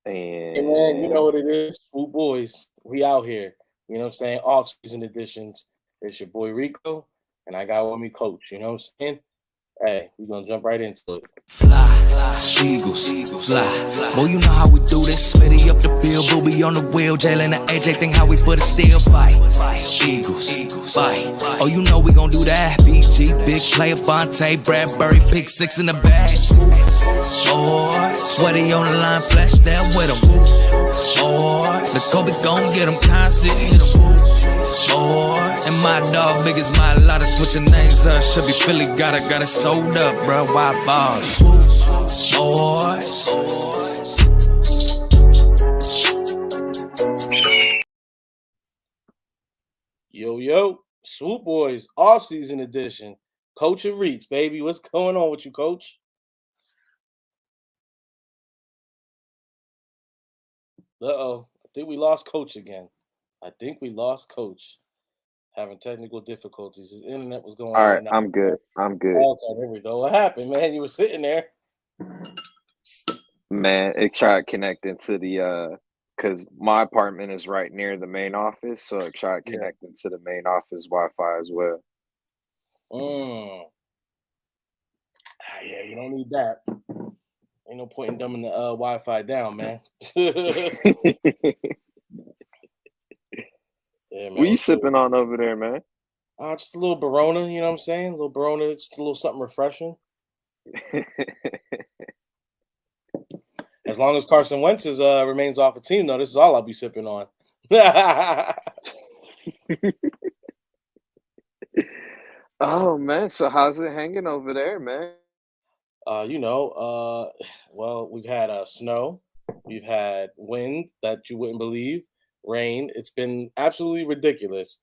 Hey man, you know And what it is. Swoop Boys. We out here. You know what I'm saying? Off season editions. It's your boy Rico, and I got with me Coach. You know what I'm saying? Hey, we're gonna jump right into it. Fly, Eagles, fly. Boy, you know how we do this. Smitty up the bill, Booby on the wheel. Jalen and AJ think how we put a steel fight. Eagles, fight. Oh, you know we gon' do that. BG, big player, Bonte, Bradbury, pick six in the bag. Boy, sweaty on the line, flash that with him. Boy, the Kobe gon' get him, constant, hit him. Boy, and my dog big as my lot of switching names up. Should be Philly, got it sold up, bro. Why bars? Boys. Yo, Swoop Boys off season edition. Coach and Reach, baby. What's going on with you, Coach? Uh-oh. I think we lost Coach again. I think we lost Coach. Having technical difficulties. His internet was going all in right, and out. I'm good. I'm good. Okay, there we go. What happened, man? You were sitting there. Man, it tried connecting to the because my apartment is right near the main office, so it tried Yeah. connecting to the main office Wi-Fi as well. Yeah, you don't need that. Ain't no point in dumbing the Wi-Fi down, man. Yeah, man. What you What's good? sipping on over there, man? Just a little Barona, you know what I'm saying? A little Barona, just a little something refreshing. As long as Carson Wentz remains off the team, though, this is all I'll be sipping on. Oh man, so how's it hanging over there, man? Well, we've had snow, we've had wind that you wouldn't believe, rain. It's been absolutely ridiculous.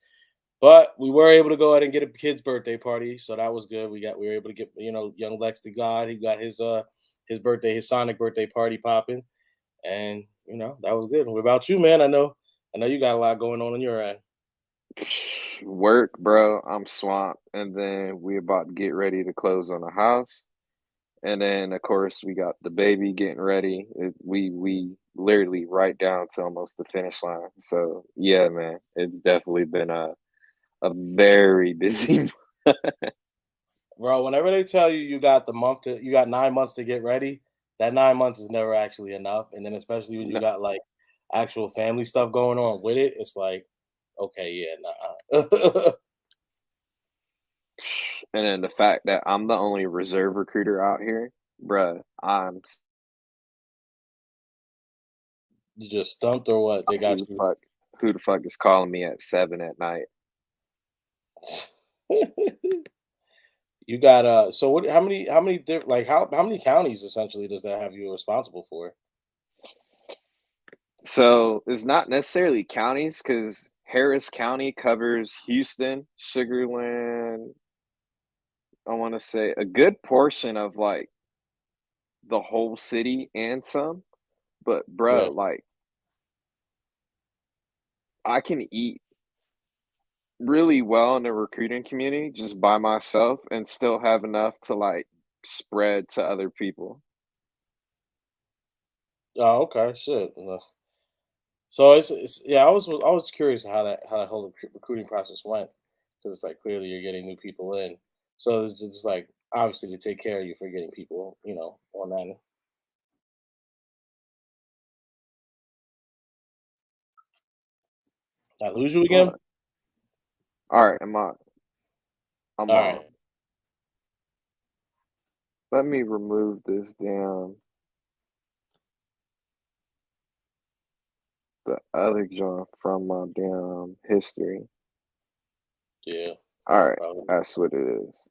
But we were able to go ahead and get a kid's birthday party, so that was good. We were able to get young Lex to God. He got his birthday, his Sonic birthday party popping, and that was good. What about you, man? I know you got a lot going on your end. Work, bro. I'm swamped, and then we about to get ready to close on the house, and then of course we got the baby getting ready. We literally right down to almost the finish line. So yeah, man, it's definitely been a very busy. Bro, whenever they tell you you got 9 months to get ready, that 9 months is never actually enough. And then especially when you No, got like actual family stuff going on with it, it's like, okay, yeah, nah. and then the fact that I'm the only reserve recruiter out here, bruh, You just stumped or what? They got who the you. fuck who the fuck is calling me at 7 at night? You got so what how many like how many counties essentially does that have you responsible for? So it's not necessarily counties because Harris County covers Houston, Sugarland. I want to say a good portion of like the whole city and some. But Yeah. bro, like I can eat really well in the recruiting community just by myself and still have enough to like spread to other people. Oh, okay, shit. So it's yeah, I was curious how that whole recruiting process went because it's like clearly you're getting new people in, so it's just like obviously to take care of you for getting people, on that. I lose you All again. right, all right, I'm All on. right, Let me remove this damn the other joint from my damn history. yeah, All no right, problem. that's what it is.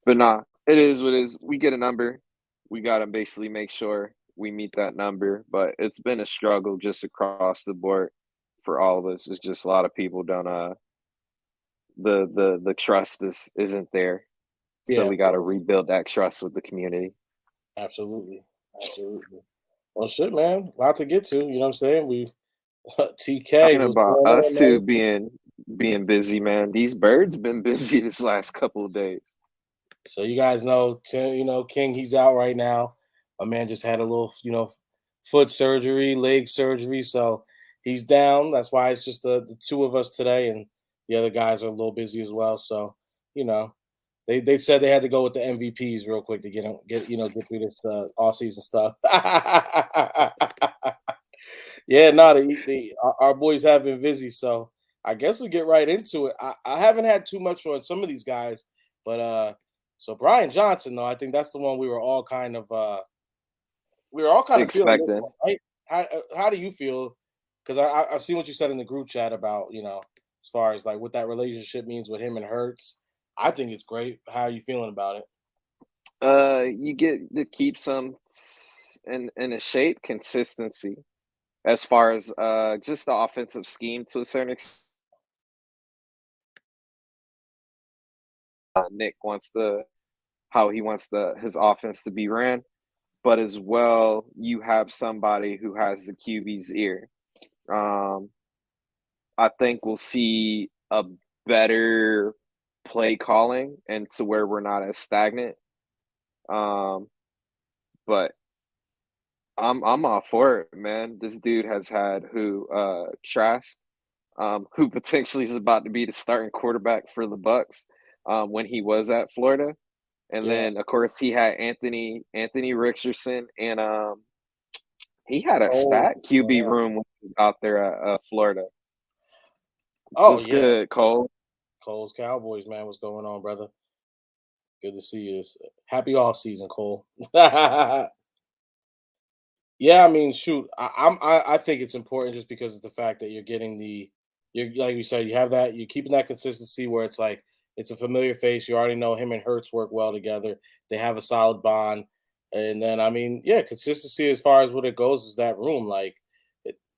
But nah, it is what it is. We get a number. We gotta basically make sure we meet that number. But it's been a struggle just across the board for all of us. It's just a lot of people don't the trust isn't there. So Yeah, we gotta rebuild that trust with the community. absolutely, absolutely. Well, shit, man, a lot to get to. You know what I'm saying? We TK, Talking what's about going us on, two man? being busy, man. These birds been busy this last couple of days. So you guys know, Tim, King, he's out right now. My man just had a little, foot surgery, leg surgery, so he's down. That's why it's just the two of us today, and the other guys are a little busy as well. So you know, they said they had to go with the MVPs real quick to get through this off season stuff. Yeah, no, our boys have been busy, so I guess we get right into it. I haven't had too much on some of these guys, but so Brian Johnson, though, I think that's the one we were all kind of feeling this Expecting. one, right? How do you feel? Because I've seen what you said in the group chat about as far as like what that relationship means with him and Hurts. I think it's great. How are you feeling about it? You get to keep some in a shape consistency as far as just the offensive scheme to a certain extent. Nick wants how he wants his offense to be ran, but as well you have somebody who has the QB's ear. Um, I think we'll see a better play calling and to where we're not as stagnant. But I'm all for it, man. This dude has had Trask, who potentially is about to be the starting quarterback for the Bucks, when he was at Florida. And Yeah. then of course he had Anthony Richardson, and he had a Oh, stat QB yeah. room when he was out there at Florida. Oh, What's yeah. good, Cole? Cole's Cowboys, man. What's going on, brother? Good to see you. Happy off season, Cole. Yeah, I mean, shoot, I think it's important just because of the fact that you're like you said, you have that, you're keeping that consistency where it's like it's a familiar face. You already know him and Hurts work well together. They have a solid bond, and then I mean, yeah, consistency as far as what it goes is that room. Like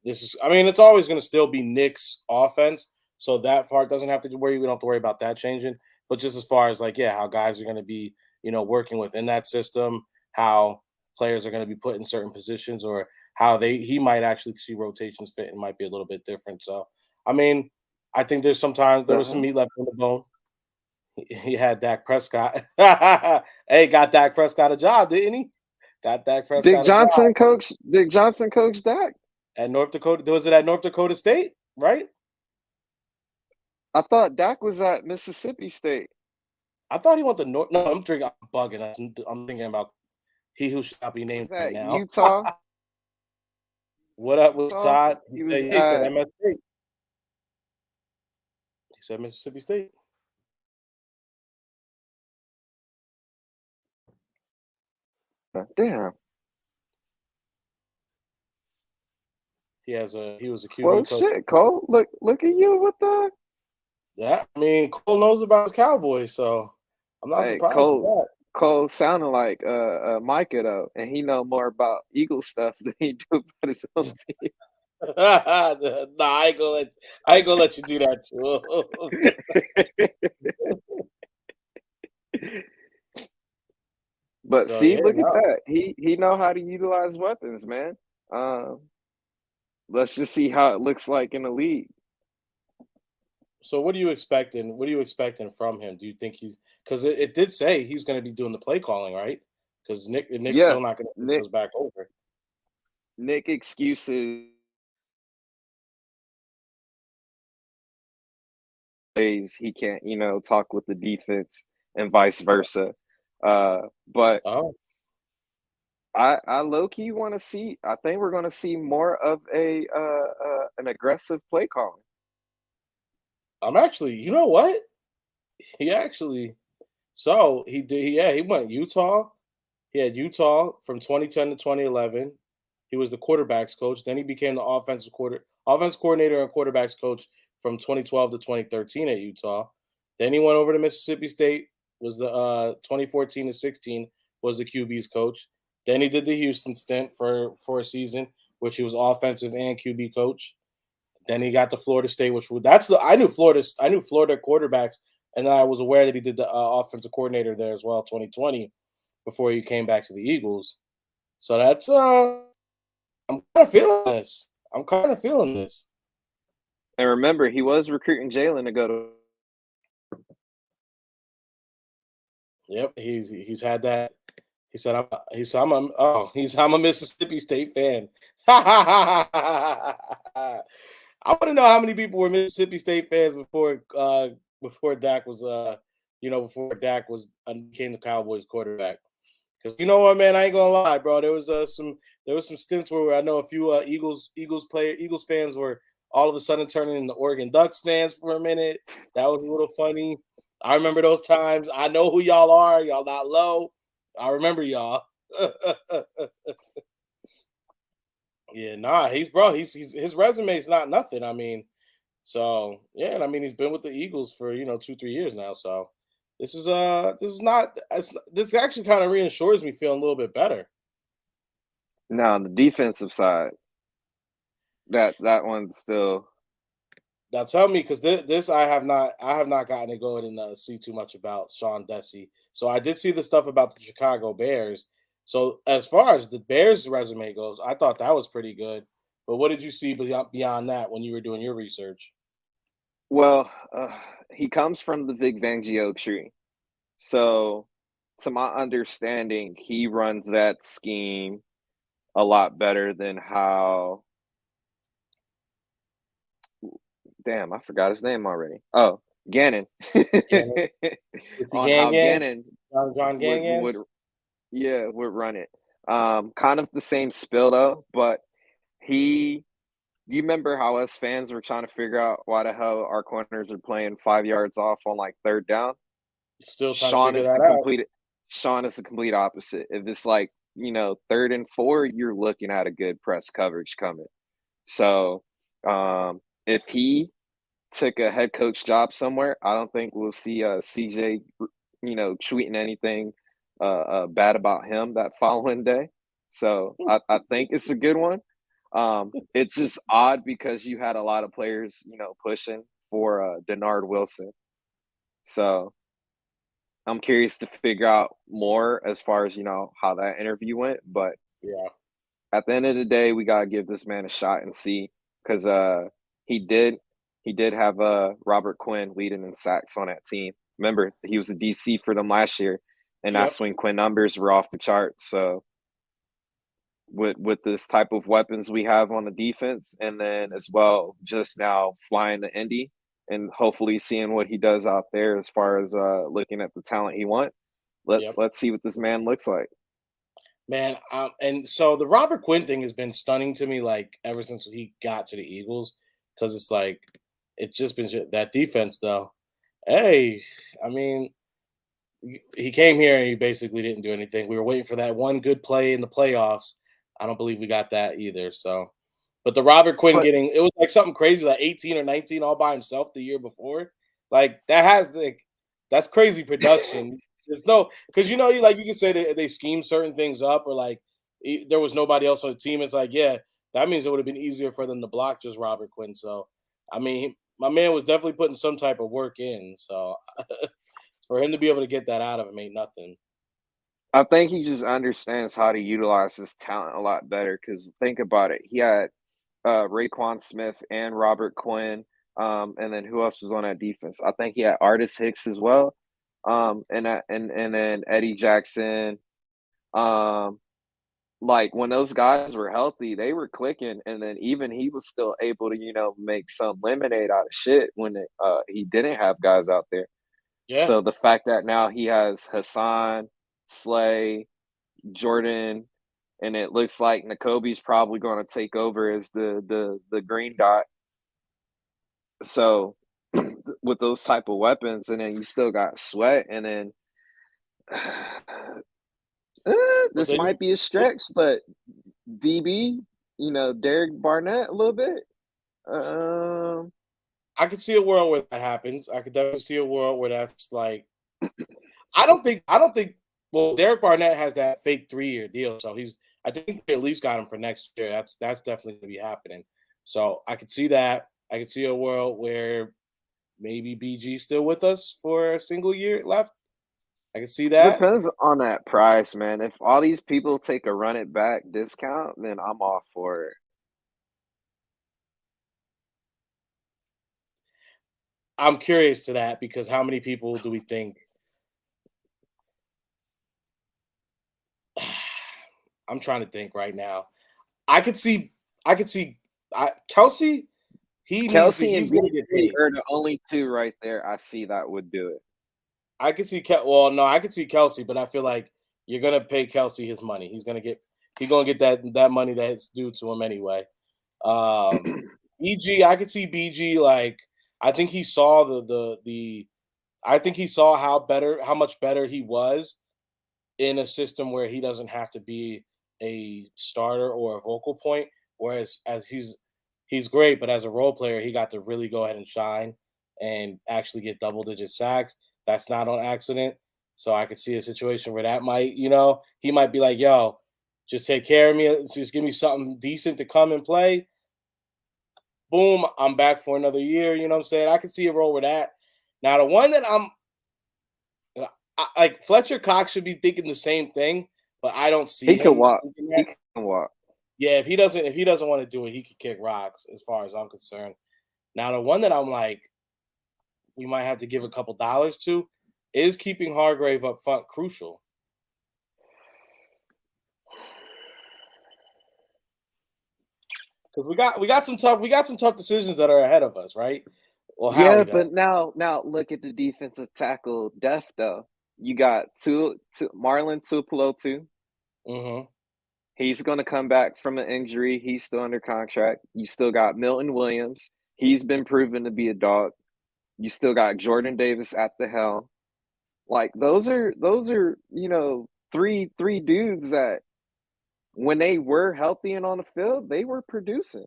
this is, I mean, it's always going to still be Nick's offense, so that part doesn't have to worry. We don't have to worry about that changing. But just as far as like, yeah, how guys are going to be, working within that system, how players are going to be put in certain positions or how he might actually see rotations fit and might be a little bit different. So, I mean, I think there was some Uh-huh. meat left on the bone. He had Dak Prescott. Hey, got Dak Prescott a job, didn't he? Got Dak Prescott a job Dick Johnson coached Dak. at North Dakota. Was it at North Dakota State? Right? I thought Dak was at Mississippi State. I thought he went to North. No, I'm drinking. I'm bugging. I'm thinking about he who shall not be He named was right at now. Utah. What up with Todd? He was He said at MSC. He said Mississippi State. damn. He was a Well, QB coach. shit, Cole. Look at you with the. Yeah, I mean Cole knows about his Cowboys, so I'm not Hey, surprised with that. Cole sounding like Micah though, and he know more about Eagle stuff than he do about his own team. Nah, I ain't gonna let you do that too. But So see, yeah, look at no. that. He know how to utilize weapons, man. Um, let's just see how it looks like in the league. So what are you expecting? What are you expecting from him? Do you think he's because it did say he's going to be doing the play calling, right? Because Nick's Yeah, still not going to put Nick those back over. Nick excuses ways he can't, talk with the defense and vice versa. But Oh, I low key want to see. I think we're going to see more of an aggressive play calling. I'm actually. You know what? He actually. So he did. Yeah, he went Utah. He had Utah from 2010 to 2011. He was the quarterbacks coach. Then he became the offense coordinator and quarterbacks coach from 2012 to 2013 at Utah. Then he went over to Mississippi State. Was the 2014 to 16 was the QB's coach. Then he did the Houston stint for a season, which he was offensive and QB coach. Then he got to Florida State, I knew Florida quarterbacks, and I was aware that he did the offensive coordinator there as well, 2020, before he came back to the Eagles. So that's I'm kind of feeling this. I'm kind of feeling this. And remember, he was recruiting Jalen to go to. Yep, he's had that. He said, I'm a Mississippi State fan. I want to know how many people were Mississippi State fans before Dak was before Dak became the Cowboys quarterback. Because you know what, man, I ain't gonna lie, bro. There was some stints where I know a few Eagles fans were all of a sudden turning into Oregon Ducks fans for a minute. That was a little funny. I remember those times. I know who y'all are. Y'all not low. I remember y'all. Yeah, nah, he's his resume is not nothing. I mean, so yeah, and I mean he's been with the Eagles for 2-3 years now. So this actually kind of reassures me feeling a little bit better. Now on the defensive side, that one's still Now tell me, because this I have not gotten to go in and see too much about Sean Dessie. So I did see the stuff about the Chicago Bears. So as far as the Bears' resume goes, I thought that was pretty good. But what did you see beyond that when you were doing your research? well. He comes from the Vic Fangio tree, so to my understanding, he runs that scheme a lot better than how. Damn, I forgot his name already. Oh, Gannon. Gannon, with the On how Gang, Gannon Jon would Gangans. would run it. Kind of the same spill though, but he. Do you remember how us fans were trying to figure out why the hell our corners are playing 5 yards off on like third down? Still trying to Sean figure is the that out. complete. Sean is the complete opposite. If it's like third and 4, you're looking at a good press coverage coming. So if he took a head coach job somewhere, I don't think we'll see C.J. tweeting anything bad about him that following day. So I think it's a good one. It's just odd because you had a lot of players, pushing for Denard Wilson. So I'm curious to figure out more as far as how that interview went. But Yeah. at the end of the day, we gotta give this man a shot and see because he did have Robert Quinn leading in sacks on that team. Remember, he was a DC for them last year, and that's Yep. when Quinn numbers were off the charts. So with this type of weapons we have on the defense, and then as well just now flying to Indy and hopefully seeing what he does out there as far as looking at the talent he wants. Let's Yep. let's see what this man looks like. Man, and so the Robert Quinn thing has been stunning to me, like ever since he got to the Eagles, because it's like it's just been that defense, though. Hey, I mean, he came here and he basically didn't do anything. We were waiting for that one good play in the playoffs. I don't believe we got that either. So, but the Robert Quinn But it was like something crazy, like 18 or 19 all by himself the year before. Like that's crazy production. There's no, because you can say they scheme certain things up, or like there was nobody else on the team. It's like, yeah, that means it would have been easier for them to block just Robert Quinn. So, I mean, my man was definitely putting some type of work in. So, for him to be able to get that out of him ain't nothing. I think he just understands how to utilize his talent a lot better. Because think about it, he had Raekwon Smith and Robert Quinn, and then who else was on that defense? I think he had Artis Hicks as well, and then Eddie Jackson. Um, like when those guys were healthy, they were clicking, and then even he was still able to make some lemonade out of shit when he didn't have guys out there. Yeah. So the fact that now he has Hassan, Slay, Jordan, and it looks like Nakobe's probably going to take over as the green dot. So with those type of weapons, and then you still got Sweat, and then But this then might be a stretch, but DB, Derek Barnett a little bit. Um, I could see a world where that happens. I could definitely see a world where that's like I don't think well, Derek Barnett has that fake 3-year deal. So I think we at least got him for next year. That's definitely gonna be happening. So I could see that. I could see a world where maybe BG's still with us for a single year left. I could see that. depends on that price, man. If all these people take a run it back discount, then I'm all for it. I'm curious to that because how many people do we think I'm trying to think right now. I could see Kelsey. Kelsey and He's going to get BG paid. are the only two right there I see that would do it. I could see I could see Kelsey, but I feel like you're gonna pay Kelsey his money. He's gonna get that money that's due to him anyway. BG, I could see BG like I think he saw I think he saw how much better he was in a system where he doesn't have to be a starter or a vocal point. Whereas as he's great, but as a role player, he got to really go ahead and shine and actually get double digit sacks. That's not on accident. So I could see a situation where that might, he might be like, yo, just take care of me. Just give me something decent to come and play. Boom, I'm back for another year. You know what I'm saying? I could see a role with that. Now, the one that like Fletcher Cox should be thinking the same thing, but I don't see He him can walk. thinking that. He can walk. Yeah, if he doesn't want to do it, he could kick rocks as far as I'm concerned. Now, the one that I'm like, we might have to give a couple dollars to is keeping Hargrave up front crucial. Because we got some tough decisions that are ahead of us, right? Well, Yeah, Howie but does. now look at the defensive tackle depth though. You got Marlon Tuipulotu. Mm-hmm. He's going to come back from an injury. He's still under contract. You still got Milton Williams. He's been proven to be a dog. You still got Jordan Davis at the helm. Like those are three dudes that when they were healthy and on the field, they were producing.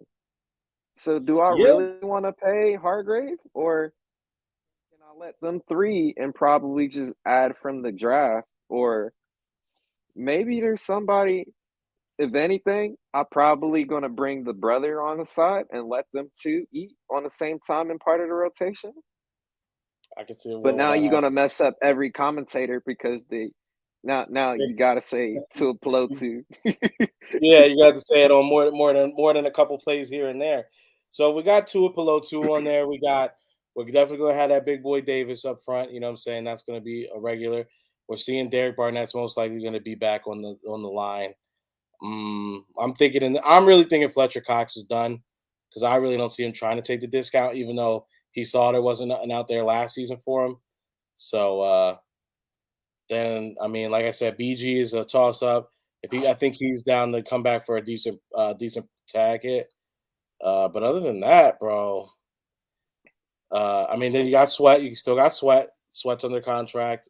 So do I Yeah. really want to pay Hargrave, or can I let them three and probably just add from the draft? Or maybe there's somebody, if anything, I'm probably going to bring the brother on the side and let them two eat on the same time in part of the rotation. I can see a But world now where that you're going to happens. mess up every commentator because now you got to say Tuipulotu. Yeah, you got to say it on more than a couple plays here and there. So we got Tuipulotu on there. We're definitely gonna have that big boy Davis up front. You know what I'm saying? That's gonna be a regular. We're seeing Derek Barnett's most likely gonna be back on the line. I'm really thinking Fletcher Cox is done because I really don't see him trying to take the discount, even though he saw there wasn't nothing out there last season for him. So then I mean, like I said, BG is a toss up. I think he's down to come back for a decent tag hit. But other than that, bro, I mean, then you got Sweat. You still got Sweat. Sweat's under contract.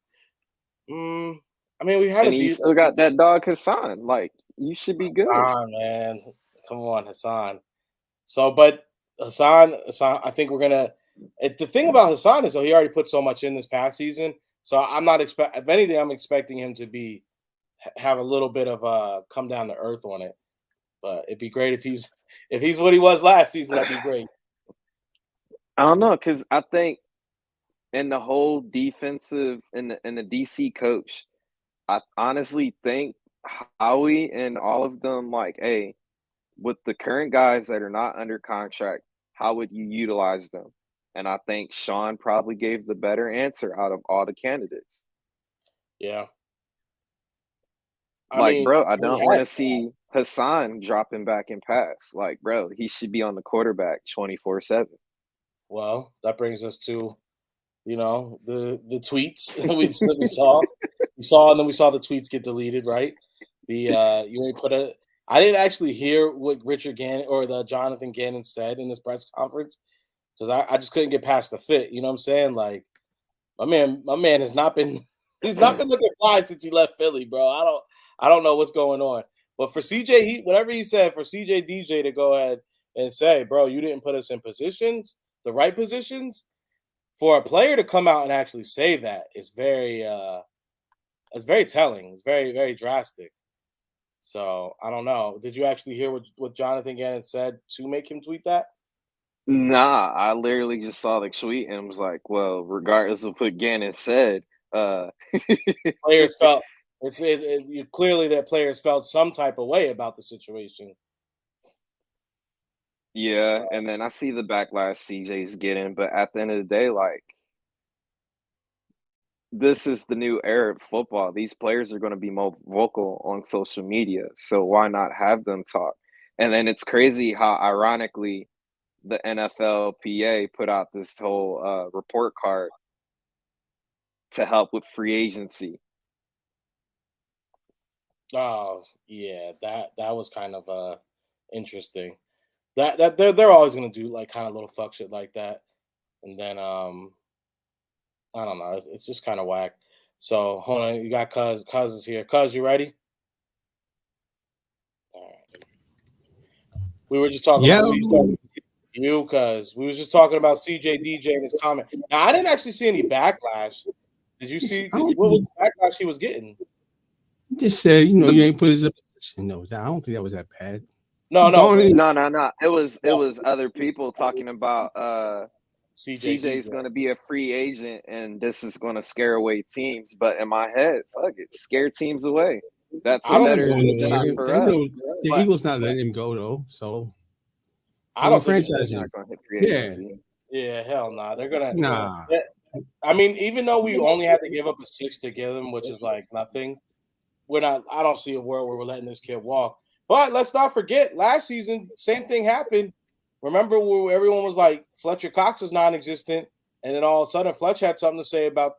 I mean, we had And you still got that dog Hassan. Like, you should be good. Hassan, man. Come on, Hassan. So, but Hassan, I think we're gonna. The thing about Hassan is, though, he already put so much in this past season. So I'm not expect. If anything, I'm expecting him to have a little bit of come down to earth on it. But it'd be great if he's what he was last season. That'd be great. I don't know, because I think in the whole defensive and the DC coach, I honestly think Howie and all of them, like, hey, with the current guys that are not under contract, how would you utilize them? And I think Sean probably gave the better answer out of all the candidates. Yeah. Bro, I don't want to see Hassan dropping back in pass. Like, bro, he should be on the quarterback 24/7. Well, that brings us to, the tweets we saw, and then we saw the tweets get deleted, right? I didn't actually hear what Richard Gannon or the Jonathan Gannon said in this press conference because I just couldn't get past the fit. You know what I'm saying? Like, my man has not been he's not been looking fly since he left Philly, bro. I don't know what's going on. But for CJ, whatever he said for CJ DJ to go ahead and say, bro, you didn't put us in the right positions, for a player to come out and actually say that is very telling. It's very, very drastic. So I don't know. Did you actually hear what Jonathan Gannon said to make him tweet that? Nah, I literally just saw the tweet and was like, well, regardless of what Gannon said, Players felt clearly that players felt some type of way about the situation. yeah, So, and then I see the backlash CJ's getting, but at the end of the day, like, this is the new era of football. These players are going to be more vocal on social media, so why not have them talk? And then it's crazy how ironically the NFLPA put out this whole report card to help with free agency. Oh yeah, that was kind of interesting. That they're always gonna do like kind of little fuck shit like that, and then I don't know, it's just kind of whack. So hold on, you got Cuz is here. Cuz, you ready? All right. We were just talking about CJ. You, Cuz we was just talking about CJ DJ and his comment. Now I didn't actually see any backlash. Did you see? What was the backlash he was getting? Just said, you ain't put his position. No, I don't think that was that bad. No. It was other people talking about CJ's going to be a free agent, and this is going to scare away teams. But in my head, fuck it, scare teams away. That's a better shot for us. The Eagles not letting him go though, so I don't think franchise. Not going to hit free agency. Yeah, hell nah. They're gonna nah. I mean, even though we only had to give up a 6 to get him, which is like nothing, I don't see a world where we're letting this kid walk. But let's not forget, last season, same thing happened. Remember where everyone was like, Fletcher Cox is non-existent, and then all of a sudden Fletch had something to say about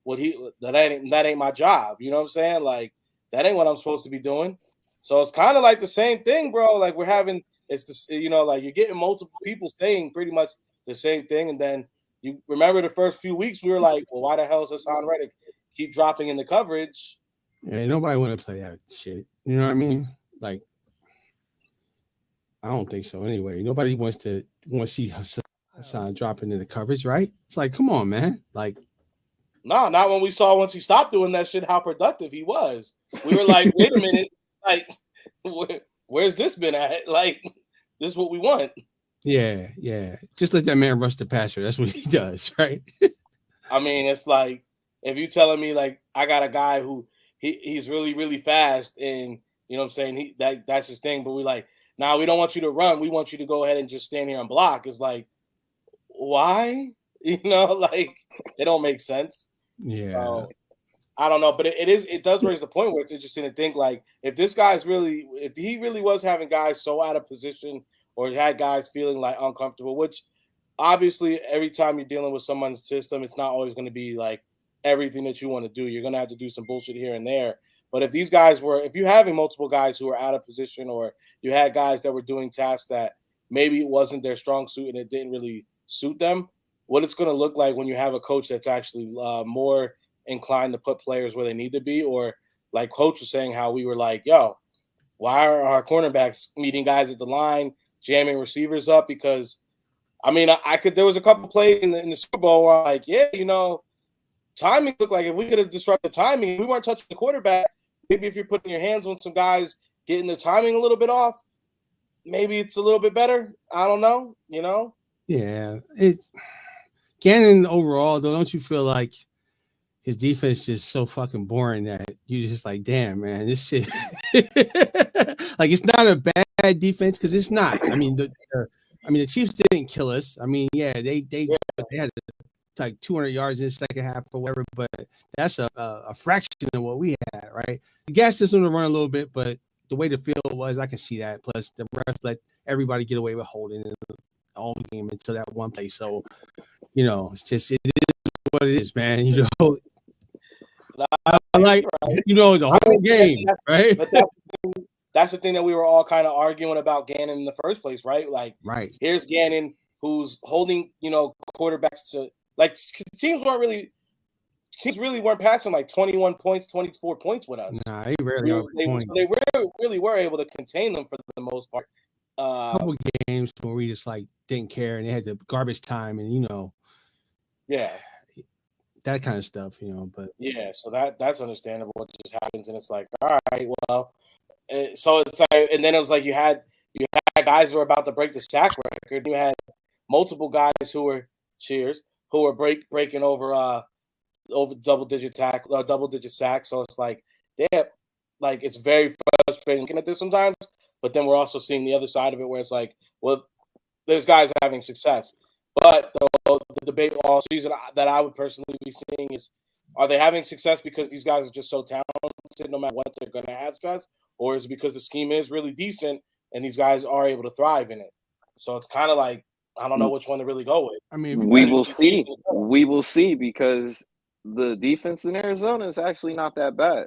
what that ain't my job. You know what I'm saying? Like that ain't what I'm supposed to be doing. So it's kind of like the same thing, bro. Like we're having like you're getting multiple people saying pretty much the same thing, and then you remember the first few weeks we were like, well, why the hell is Hassan Reddick keep dropping in the coverage? Yeah, nobody want to play that shit. You know what I mean? Like, I don't think so. Anyway, nobody wants to see Hassan dropping in the coverage, right? It's like, come on, man. Like, no, not when we saw once he stopped doing that shit how productive he was. We were like, wait a minute, like, where's this been at? Like, this is what we want. Yeah. Just let that man rush the passer. That's what he does, right? I mean, it's like if you telling me like I got a guy who he's really, really fast and you know what I'm saying, that's his thing, but we like, nah, we don't want you to run. We want you to go ahead and just stand here and block. It's like, why? Like it don't make sense. Yeah. So, I don't know, but it does raise the point where it's interesting to think like if he really was having guys so out of position or had guys feeling like uncomfortable, which obviously every time you're dealing with someone's system, it's not always going to be like everything that you want to do. You're going to have to do some bullshit here and there. But if you're having multiple guys who are out of position or you had guys that were doing tasks that maybe it wasn't their strong suit and it didn't really suit them, what it's going to look like when you have a coach that's actually more inclined to put players where they need to be, or like Coach was saying how we were like, yo, why are our cornerbacks meeting guys at the line, jamming receivers up? Because I mean, there was a couple plays in the Super Bowl where I'm like, yeah, timing looked like if we could have disrupted timing, we weren't touching the quarterback. Maybe if you're putting your hands on some guys, getting the timing a little bit off, maybe it's a little bit better. I don't know, Yeah, it's Gannon overall though. Don't you feel like his defense is so fucking boring that you just like, damn, man, this shit. Like it's not a bad defense because it's not. I mean, the Chiefs didn't kill us. I mean, yeah, they had like 200 yards in the second half or whatever, but that's a fraction of what we had, right? The gas system to run a little bit, but the way the field was, I can see that. Plus, the refs let everybody get away with holding in the whole game until that one play. So, it's just it is what it is, man. I like the whole game, right? That's the thing that we were all kind of arguing about Gannon in the first place, right? Like, right. Here's Gannon who's holding, quarterbacks to like teams really weren't passing like 21 points, 24 points with us. Nah, they rarely they really were able to contain them for the most part. A couple games where we just like didn't care and they had the garbage time and yeah, that kind of stuff, but yeah, so that's understandable. What just happens, and it's like, all right, well, so it's like, and then it was like you had guys who were about to break the sack record. You had multiple guys who were breaking over double digit sacks. So it's like, damn, like it's very frustrating looking at this sometimes. But then we're also seeing the other side of it where it's like, well, there's guys having success. But the debate all season that I would personally be seeing is Are they having success because these guys are just so talented no matter what they're going to have success? Or is it because the scheme is really decent and these guys are able to thrive in it? So it's kind of like, I don't know which one to really go with. I mean, We will see. We will see because the defense in Arizona is actually not that bad.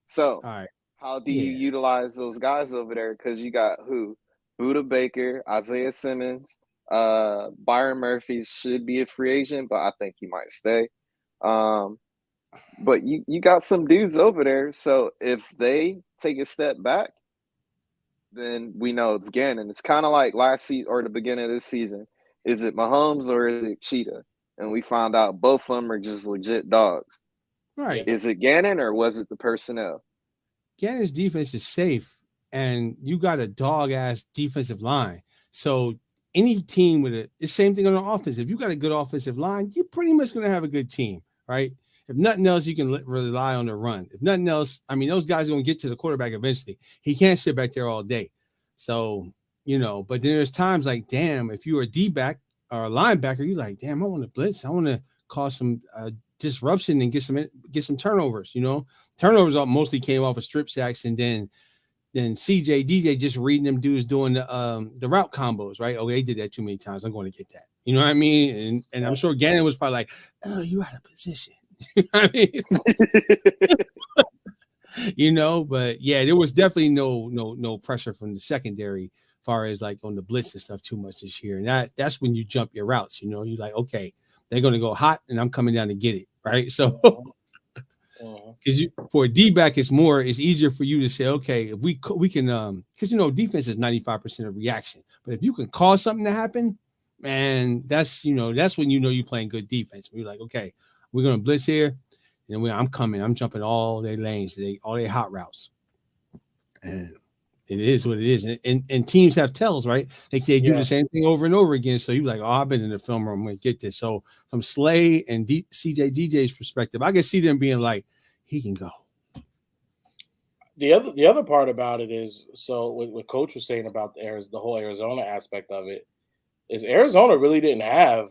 So, all right. how do you utilize those guys over there? Because you got who? Buda Baker, Isaiah Simmons, Byron Murphy should be a free agent, but I think he might stay. But you got some dudes over there. So if they take a step back, then we know it's Gannon. It's kind of like last season or the beginning of this season. Is it Mahomes or is it Cheetah? And we found out both of them are just legit dogs. Right. Is it Gannon or was it the personnel? Gannon's defense is safe, and you got a dog-ass defensive line. So any team with it's the same thing on the offense. If you got a good offensive line, you're pretty much going to have a good team, right? If nothing else, you can rely on the run. If nothing else, I mean, those guys are going to get to the quarterback eventually. He can't sit back there all day. So, but then there's times like, damn, if you're a D-back or a linebacker, you're like, damn, I want to blitz. I want to cause some disruption and get some turnovers, Turnovers mostly came off of strip sacks, and then C.J, DJ just reading them dudes doing the route combos, right? Oh, they did that too many times. I'm going to get that. You know what I mean? And I'm sure Gannon was probably like, oh, you out of position. You know what I mean? But yeah, there was definitely no pressure from the secondary as far as like on the blitz and stuff too much this year. And that's when you jump your routes, you're like, okay, they're going to go hot and I'm coming down to get it. Right. So because for a D-back, it's easier for you to say, okay, if we can, because defense is 95% of reaction, but if you can cause something to happen, man, that's when you're playing good defense. We're like, okay, we're gonna blitz here, and I'm jumping all their lanes, all their hot routes, and it is what it is. And teams have tells, right? They do the same thing over and over again. So you're like, oh, I've been in the film room, I'm gonna get this. So from Slay and CJ DJ's perspective, I can see them being like, he can go. The other part about it is, so what Coach was saying about the whole Arizona aspect of it is Arizona really didn't have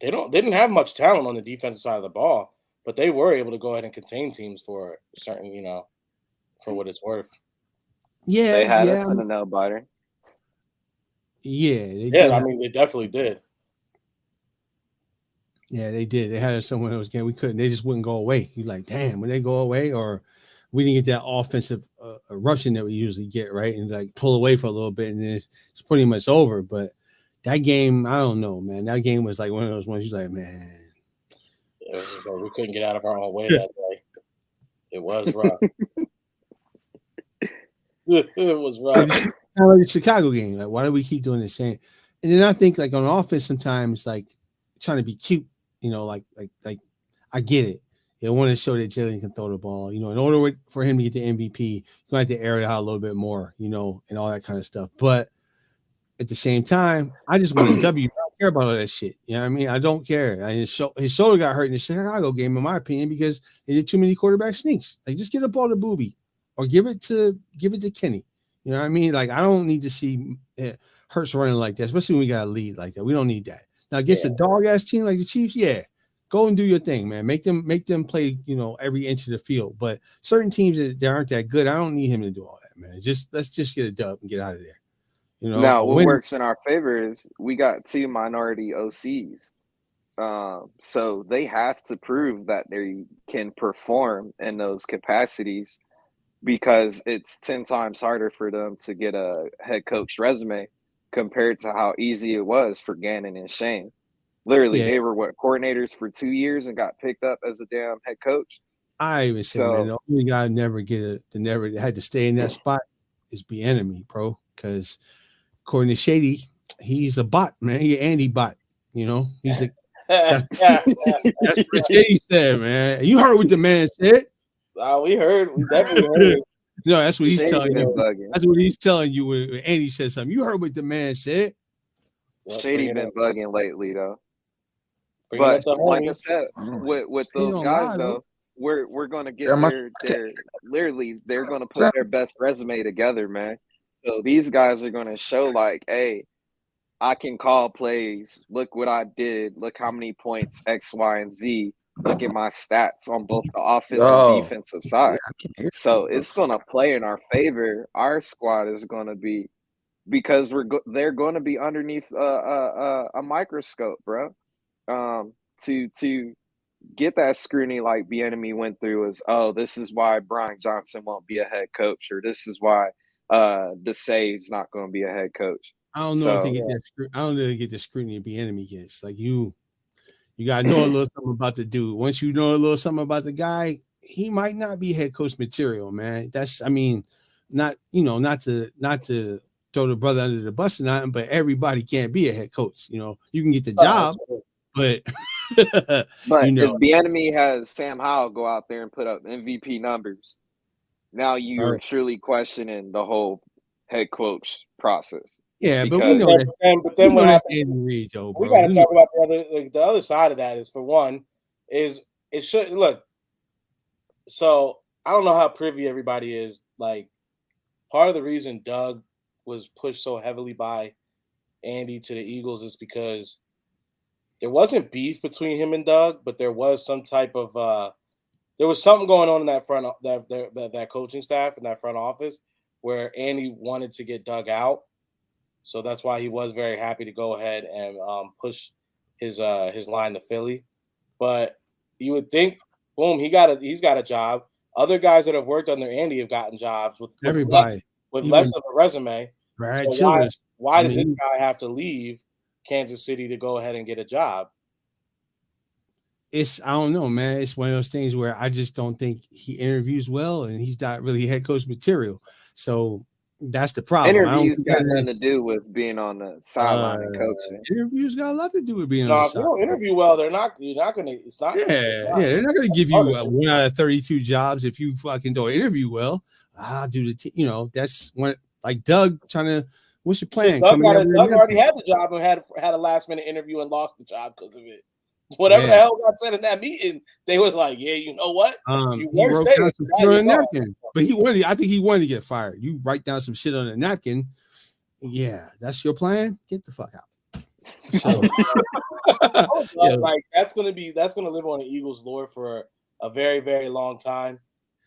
they didn't have much talent on the defensive side of the ball, but they were able to go ahead and contain teams for certain, for what it's worth. Yeah, they had us in a nail biter. Yeah, I mean, they definitely did. Yeah, they did. They had us somewhere else again. We couldn't. They just wouldn't go away. You're like, damn, when they go away, or we didn't get that offensive rushing that we usually get, right? And like pull away for a little bit, and then it's pretty much over. But that game, I don't know, man. That game was like one of those ones you're like, man. We couldn't get out of our own way that day. It was rough. It was rough. Kind of like the Chicago game. Like, why do we keep doing the same? And then I think like on offense sometimes like trying to be cute, like I get it. They want to show that Jalen can throw the ball. In order for him to get the MVP, you're going to have to air it out a little bit more, and all that kind of stuff. But at the same time, I just want a W. I don't care about all that shit. You know what I mean? I don't care. His shoulder got hurt in the Chicago game, in my opinion, because they did too many quarterback sneaks. Like, just get the ball to Boobie or give it to Kenny. You know what I mean? Like, I don't need to see Hurts running like that, especially when we got a lead like that. We don't need that. Now, against a dog-ass team like the Chiefs, go and do your thing, man. Make them play, every inch of the field. But certain teams that aren't that good, I don't need him to do all that, man. Let's just get a dub and get out of there. Now, what works in our favor is we got 2 minority OCs. So they have to prove that they can perform in those capacities because it's 10 times harder for them to get a head coach resume compared to how easy it was for Gannon and Shane. Literally, they were coordinators for 2 years and got picked up as a damn head coach. I even said, man, the only guy never had to stay in that spot is Bieniemy, bro. Because according to Shady, he's a bot, man. He's an anti-bot. He's a that's what Shady said, man. You heard what the man said. We heard. We definitely heard. No, that's what he's telling you. That's what he's telling you when Andy said something. You heard what the man said. Shady been bugging lately, though. But like I said, with those guys, though, we're going to get their literally, they're going to put their best resume together, man. So these guys are going to show like, hey, I can call plays. Look what I did. Look how many points X, Y, and Z. Look at my stats on both the offensive and defensive side. So it's going to play in our favor. Our squad is going to be because they're going to be underneath a microscope, bro. To get that scrutiny like Bieniemy went through is, this is why Brian Johnson won't be a head coach, or this is why Desai's not going to be a head coach. I don't know if they get that. I don't know if they get the scrutiny Bieniemy gets. Like you gotta know a little something about the dude. Once you know a little something about the guy, he might not be head coach material, man. That's, I mean, not to throw the brother under the bus or nothing, but everybody can't be a head coach. You can get the job, but but if Bieniemy has Sam Howell go out there and put up MVP numbers, now you're truly questioning the whole head coach process. Yeah, but we know that. But then what happens? We got to talk about the other side of that. Is, for one, is it should look. So I don't know how privy everybody is. Like, part of the reason Doug was pushed so heavily by Andy to the Eagles is because there wasn't beef between him and Doug, but there was some type of there was something going on in that that coaching staff and that front office where Andy wanted to get Doug out. So that's why he was very happy to go ahead and push his line to Philly. But you would think, boom, he's got a job. Other guys that have worked under Andy have gotten jobs with everybody with less of a resume. Right. So why did this guy have to leave Kansas City to go ahead and get a job? I don't know, man. It's one of those things where I just don't think he interviews well, and he's not really head coach material. So that's the problem. Interviews got nothing to do with being on the sideline and coaching. Interviews got a lot to do with being on the sideline. If you don't interview well, you're not going to. It's not. They're not going to give you 1 out of 32 jobs if you fucking don't interview well. That's when, like, Doug trying to. What's your plan? Doug already had the job and had a last minute interview and lost the job because of it. Whatever the hell got said in that meeting, they was like, "Yeah, you know what? You wrote down some shit on a napkin." But I think he wanted to get fired. You write down some shit on a napkin. Yeah, that's your plan. Get the fuck out. So, like that's gonna live on the Eagles lore for a very, very long time.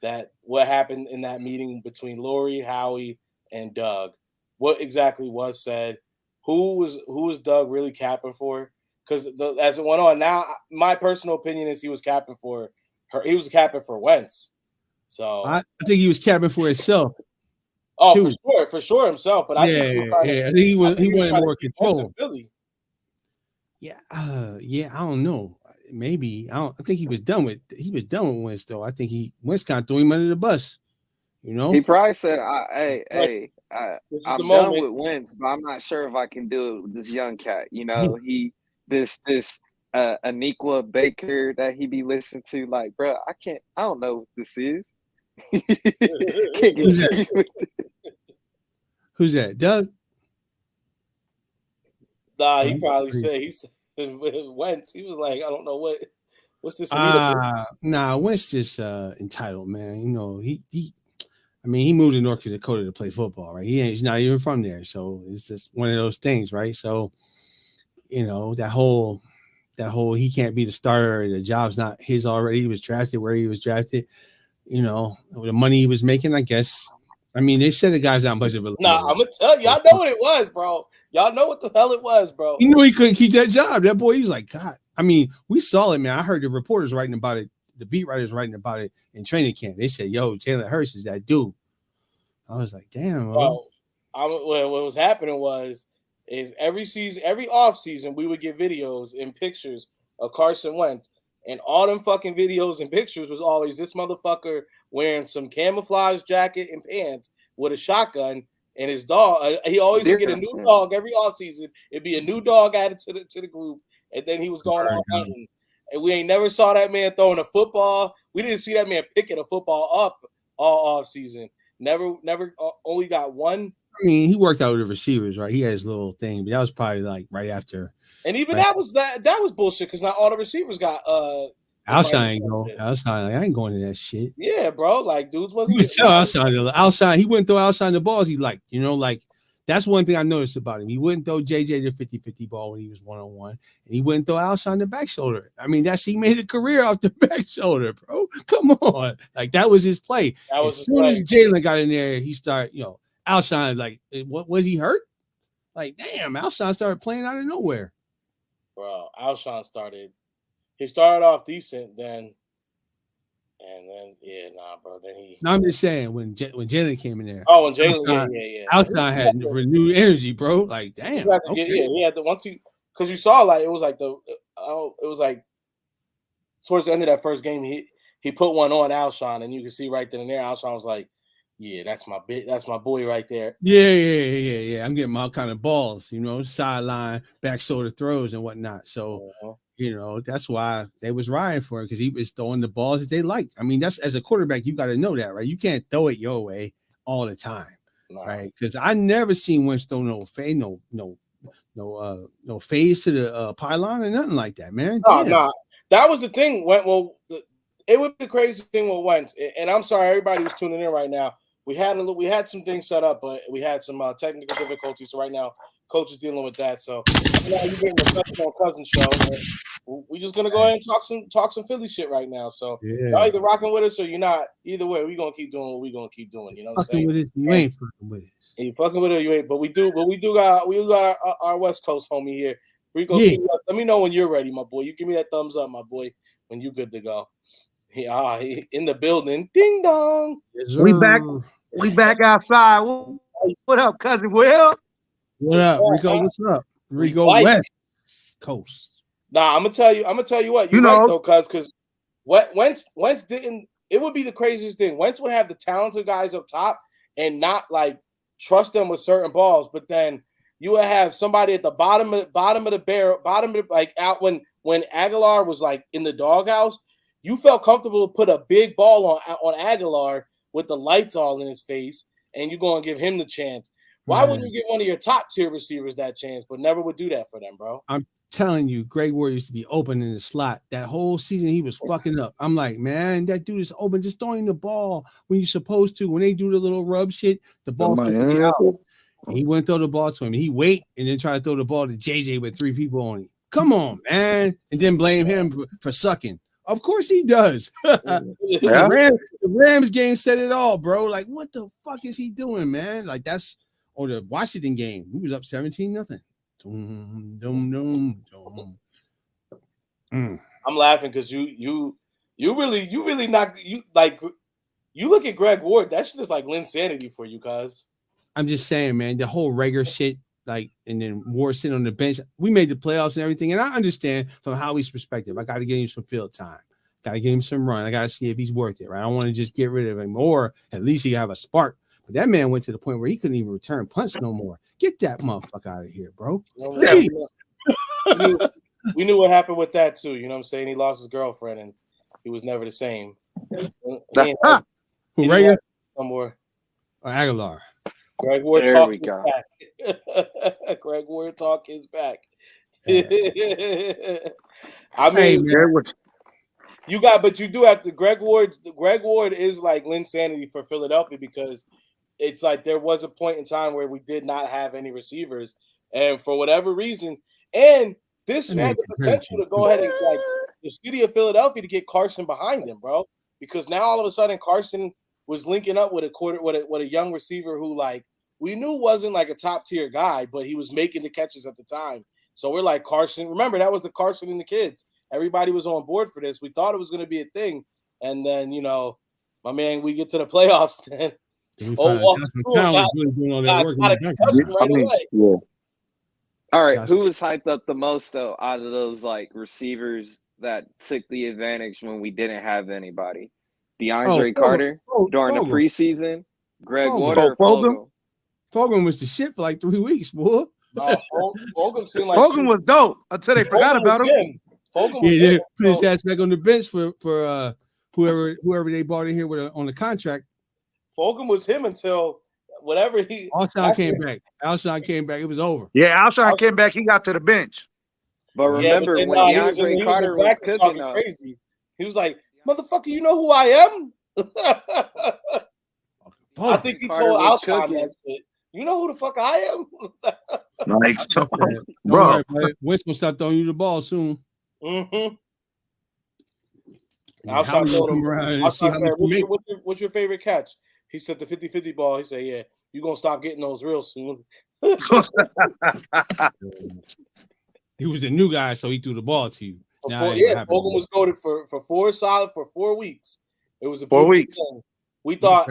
That what happened in that meeting between Lori, Howie, and Doug. What exactly was said? Who was Doug really capping for? Because as it went on, now my personal opinion is he was capping for her. He was capping for Wentz. So I think he was capping for himself. Oh, for sure himself. But I think he wanted more control. Yeah, I don't know. Maybe I think he was done with Wentz though. I think Wentz kind of threw him under the bus. He probably said, "Hey, I'm done with Wentz, but I'm not sure if I can do it with this young cat. This Aniqua Baker that he be listening to, like, bro, I don't know what this is." Can't get Who's that? Doug? Nah, he probably said Wentz. He was like, I don't know what's this. Wentz just entitled, man. He moved to North Dakota to play football, right? He's not even from there, so it's just one of those things, right? So, that whole he can't be the starter. The job's not his already. He was drafted where he was drafted. The money he was making, I guess. I mean, they said the guy's not much of a. Nah, I'm gonna tell y'all know what it was, bro. Y'all know what the hell it was, bro. He knew he couldn't keep that job. That boy, he was like, God. I mean, we saw it, man. I heard the reporters writing about it. The beat writers writing about it in training camp. They said, "Yo, Jalen Hurts is that dude." I was like, "Damn." What was happening is every off season we would get videos and pictures of Carson Wentz, and all them fucking videos and pictures was always this motherfucker wearing some camouflage jacket and pants with a shotgun and his dog. He always would get a new dog every off season. It'd be a new dog added to the group, and then he was going out hunting. And we ain't never saw that man throwing a football. We didn't see that man picking a football up all off season. Never. Only got one. I mean, he worked out with the receivers, right? He had his little thing, but that was probably like right after. And even that was bullshit because not all the receivers got outside. Ain't go outside. I ain't going to that shit. Yeah, bro. Like dudes wasn't. He was outside. He wouldn't throw outside the balls. He like That's one thing I noticed about him. He wouldn't throw JJ the 50-50 ball when he was one-on-one, and he wouldn't throw Alshon the back shoulder. I mean, he made a career off the back shoulder, bro. Come on. Like, that was his play. As soon as Jalen got in there, he started, Alshon, like, what was he hurt? Like, damn, Alshon started playing out of nowhere. Bro, Alshon started off decent then. And then, bro. Then No, I'm just saying when Jalen came in there. Oh, when Jalen, yeah. Alshon had renewed energy, bro. Like, damn. He had the because you saw like it was like towards the end of that first game, he put one on Alshon, and you can see right then and there, Alshon was like, yeah, that's my boy right there. Yeah. I'm getting my kind of balls, sideline, back shoulder throws and whatnot. So. That's why they was riding for it, because he was throwing the balls that they like. I mean, that's as a quarterback, you got to know that, right? You can't throw it your way all the time, right? Because I never seen Wentz throw no fade to the pylon or nothing like that, man. No. That was the thing. It would be the crazy thing with Wentz, and I'm sorry, everybody who's tuning in right now. We had some things set up, but we had some technical difficulties. So right now, Coach is dealing with that. So you're getting the Special Cousin show. We're just gonna go ahead and talk some Philly shit right now. So y'all either rocking with us or you're not. Either way, we're gonna keep doing what we're gonna keep doing. You know what I'm saying? With it, you ain't fucking with us. You fucking with it, or you ain't. But we do got our West Coast homie here. Rico, let me know when you're ready, my boy. You give me that thumbs up, my boy, when you good to go. He in the building. Ding dong. Yes, we back outside. What up, cousin Will? What up, Rico? What's up? Rico West Coast. Nah, I'm gonna tell you what. You're right though, because Wentz didn't. It would be the craziest thing. Wentz would have the talented guys up top and not like trust them with certain balls, but then you would have somebody at the bottom of the barrel, like out when Aguilar was like in the doghouse. You felt comfortable to put a big ball on Aguilar with the lights all in his face, and you're going to give him the chance. Why wouldn't you give one of your top tier receivers that chance, but never would do that for them, bro? I'm telling you, Greg Ward used to be open in the slot. That whole season, he was fucking up. I'm like, man, that dude is open. Just throwing the ball when you're supposed to. When they do the little rub shit, the ball out. He wouldn't throw the ball to him. He wait and then try to throw the ball to JJ with 3 people on him. Come on, man. And then blame him for sucking. Of course he does. The Rams game said it all, bro. Like, what the fuck is he doing, man? Like, or the Washington game. We was up 17-0. I'm laughing because you really not you like you look at Greg Ward. That shit is like Linsanity for you, cuz. I'm just saying, man, the whole Rager shit, like, and then Ward sitting on the bench. We made the playoffs and everything, and I understand from Howie's perspective. I got to get him some field time. Got to get him some run. I got to see if he's worth it, right? I don't want to just get rid of him, or at least he have a spark. But that man went to the point where he couldn't even return punch no more. Get that motherfucker out of here, bro. We knew what happened with that too. You know what I'm saying? He lost his girlfriend, and he was never the same. Rager? Somewhere. Or Aguilar? Greg Ward talk is back. Greg Ward talk is back. Yeah. I mean, man. But you do have to. Greg Ward is like Linsanity for Philadelphia, because it's like there was a point in time where we did not have any receivers, and for whatever reason, and this had the potential to go ahead and like the city of Philadelphia to get Carson behind him, bro, because now all of a sudden Carson was linking up with a young receiver who like we knew wasn't like a top tier guy, but he was making the catches at the time. So we're like, Carson. Remember, that was the Carson and the kids. Everybody was on board for this. We thought it was going to be a thing, and then my man, we get to the playoffs. Then All right, who was hyped up the most though out of those like receivers that took the advantage when we didn't have anybody? DeAndre Carter during the preseason, Greg Ward, or Fogle? Fogle was the shit for like 3 weeks, boy. No, Fogle seemed like Fogle was dope until they forgot about him. They put his ass back on the bench for whoever they brought in here on the contract. Fogle was him until whatever he. Alshon came back. It was over. Yeah, Alshon came back. He got to the bench. But remember when DeAndre Carter was cooking up, crazy. He was like, "Motherfucker, you know who I am?" I think he told Alshon that shit. You know who the fuck I am? Like, Don't bro. worry, Winston will stop throwing you the ball soon. Mm-hmm. Yeah, how you come around and see how much you make? What's your favorite catch? He said the 50-50 ball. He said, yeah, you're going to stop getting those real soon. He was a new guy, so he threw the ball to you. Hogan was goated for 4 weeks. It was a 4 weeks. Thing. We thought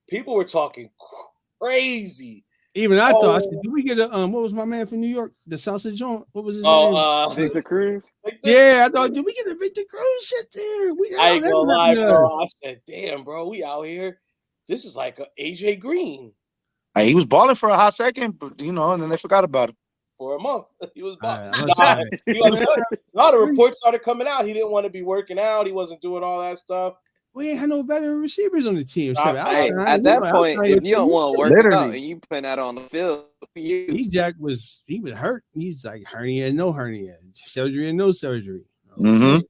people were talking crazy. Even I thought, I said, did we get a what was my man from New York? The Salsa joint? What was his name? Victor Cruz. Yeah, I thought, did we get a Victor Cruz shit there? I ain't gonna lie, bro. I said, damn, bro, we out here. This is like a AJ Green. He was balling for a hot second, but and then they forgot about him. For a month. He was balling. The reports started coming out. He didn't want to be working out. He wasn't doing all that stuff. We ain't had no veteran receivers on the team. At that point, if you don't want to work out and you putting that on the field, C.J. was hurt. He's like hernia, no hernia, surgery and no surgery. Okay. Mm-hmm.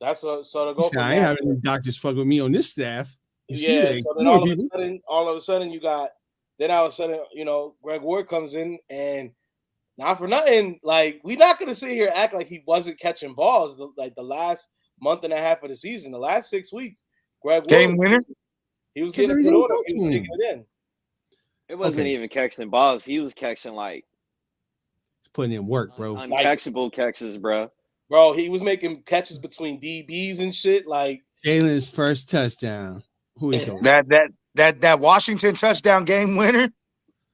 That's so to go. I ain't having any doctors fuck with me on this staff. Yeah. So then all of a sudden, you got. Then all of a sudden, Greg Ward comes in, and not for nothing, like we're not gonna sit here and act like he wasn't catching balls the last month and a half of the season, the last 6 weeks. Greg Ward, game winner. He was getting it order. He was taking it in. It wasn't even catching balls. He was catching putting in work, bro. Uncatchable catches, bro. Bro, he was making catches between DBs and shit. Like Jalen's first touchdown. Who is that Washington touchdown game winner?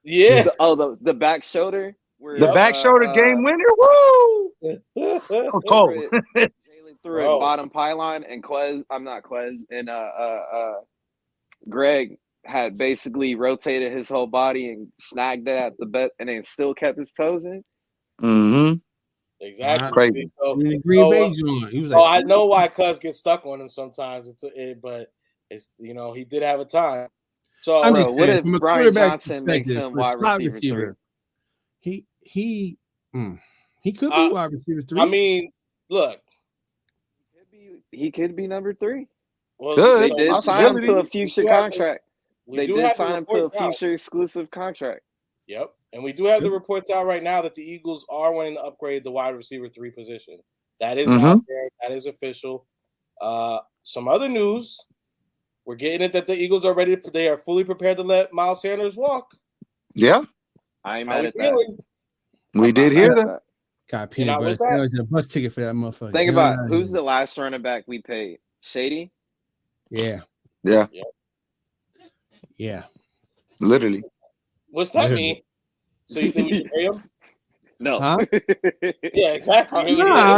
Yeah. The back shoulder. The back shoulder game winner. Woo! That was cold. Jalen threw it bottom pylon, and Greg had basically rotated his whole body and snagged it at the bet, and then still kept his toes in. Mm-hmm. Exactly. Crazy. So, Green Bay joint. He was I know why Cuz gets stuck on him sometimes. But it's he did have a time. So I'm just what if Brian Johnson makes him wide receiver 3? He could be wide receiver 3. I mean, look, he could be number 3. Well, they did sign him to a future contract. They did sign him to a future exclusive contract. Yep, and we do have the reports out right now that the Eagles are wanting to upgrade the wide receiver 3 position. That is out there. That is official. Some other news. We're getting it that the Eagles are ready. They are fully prepared to let Miles Sanders walk. Yeah. I ain't mad at that. We did hear that. Got peanut butter sandwich and a bus ticket for that motherfucker. Think about who's the last running back we paid? Shady? Yeah. Literally. What's that mean? So you think we should pay him? No. Huh? Yeah, exactly. I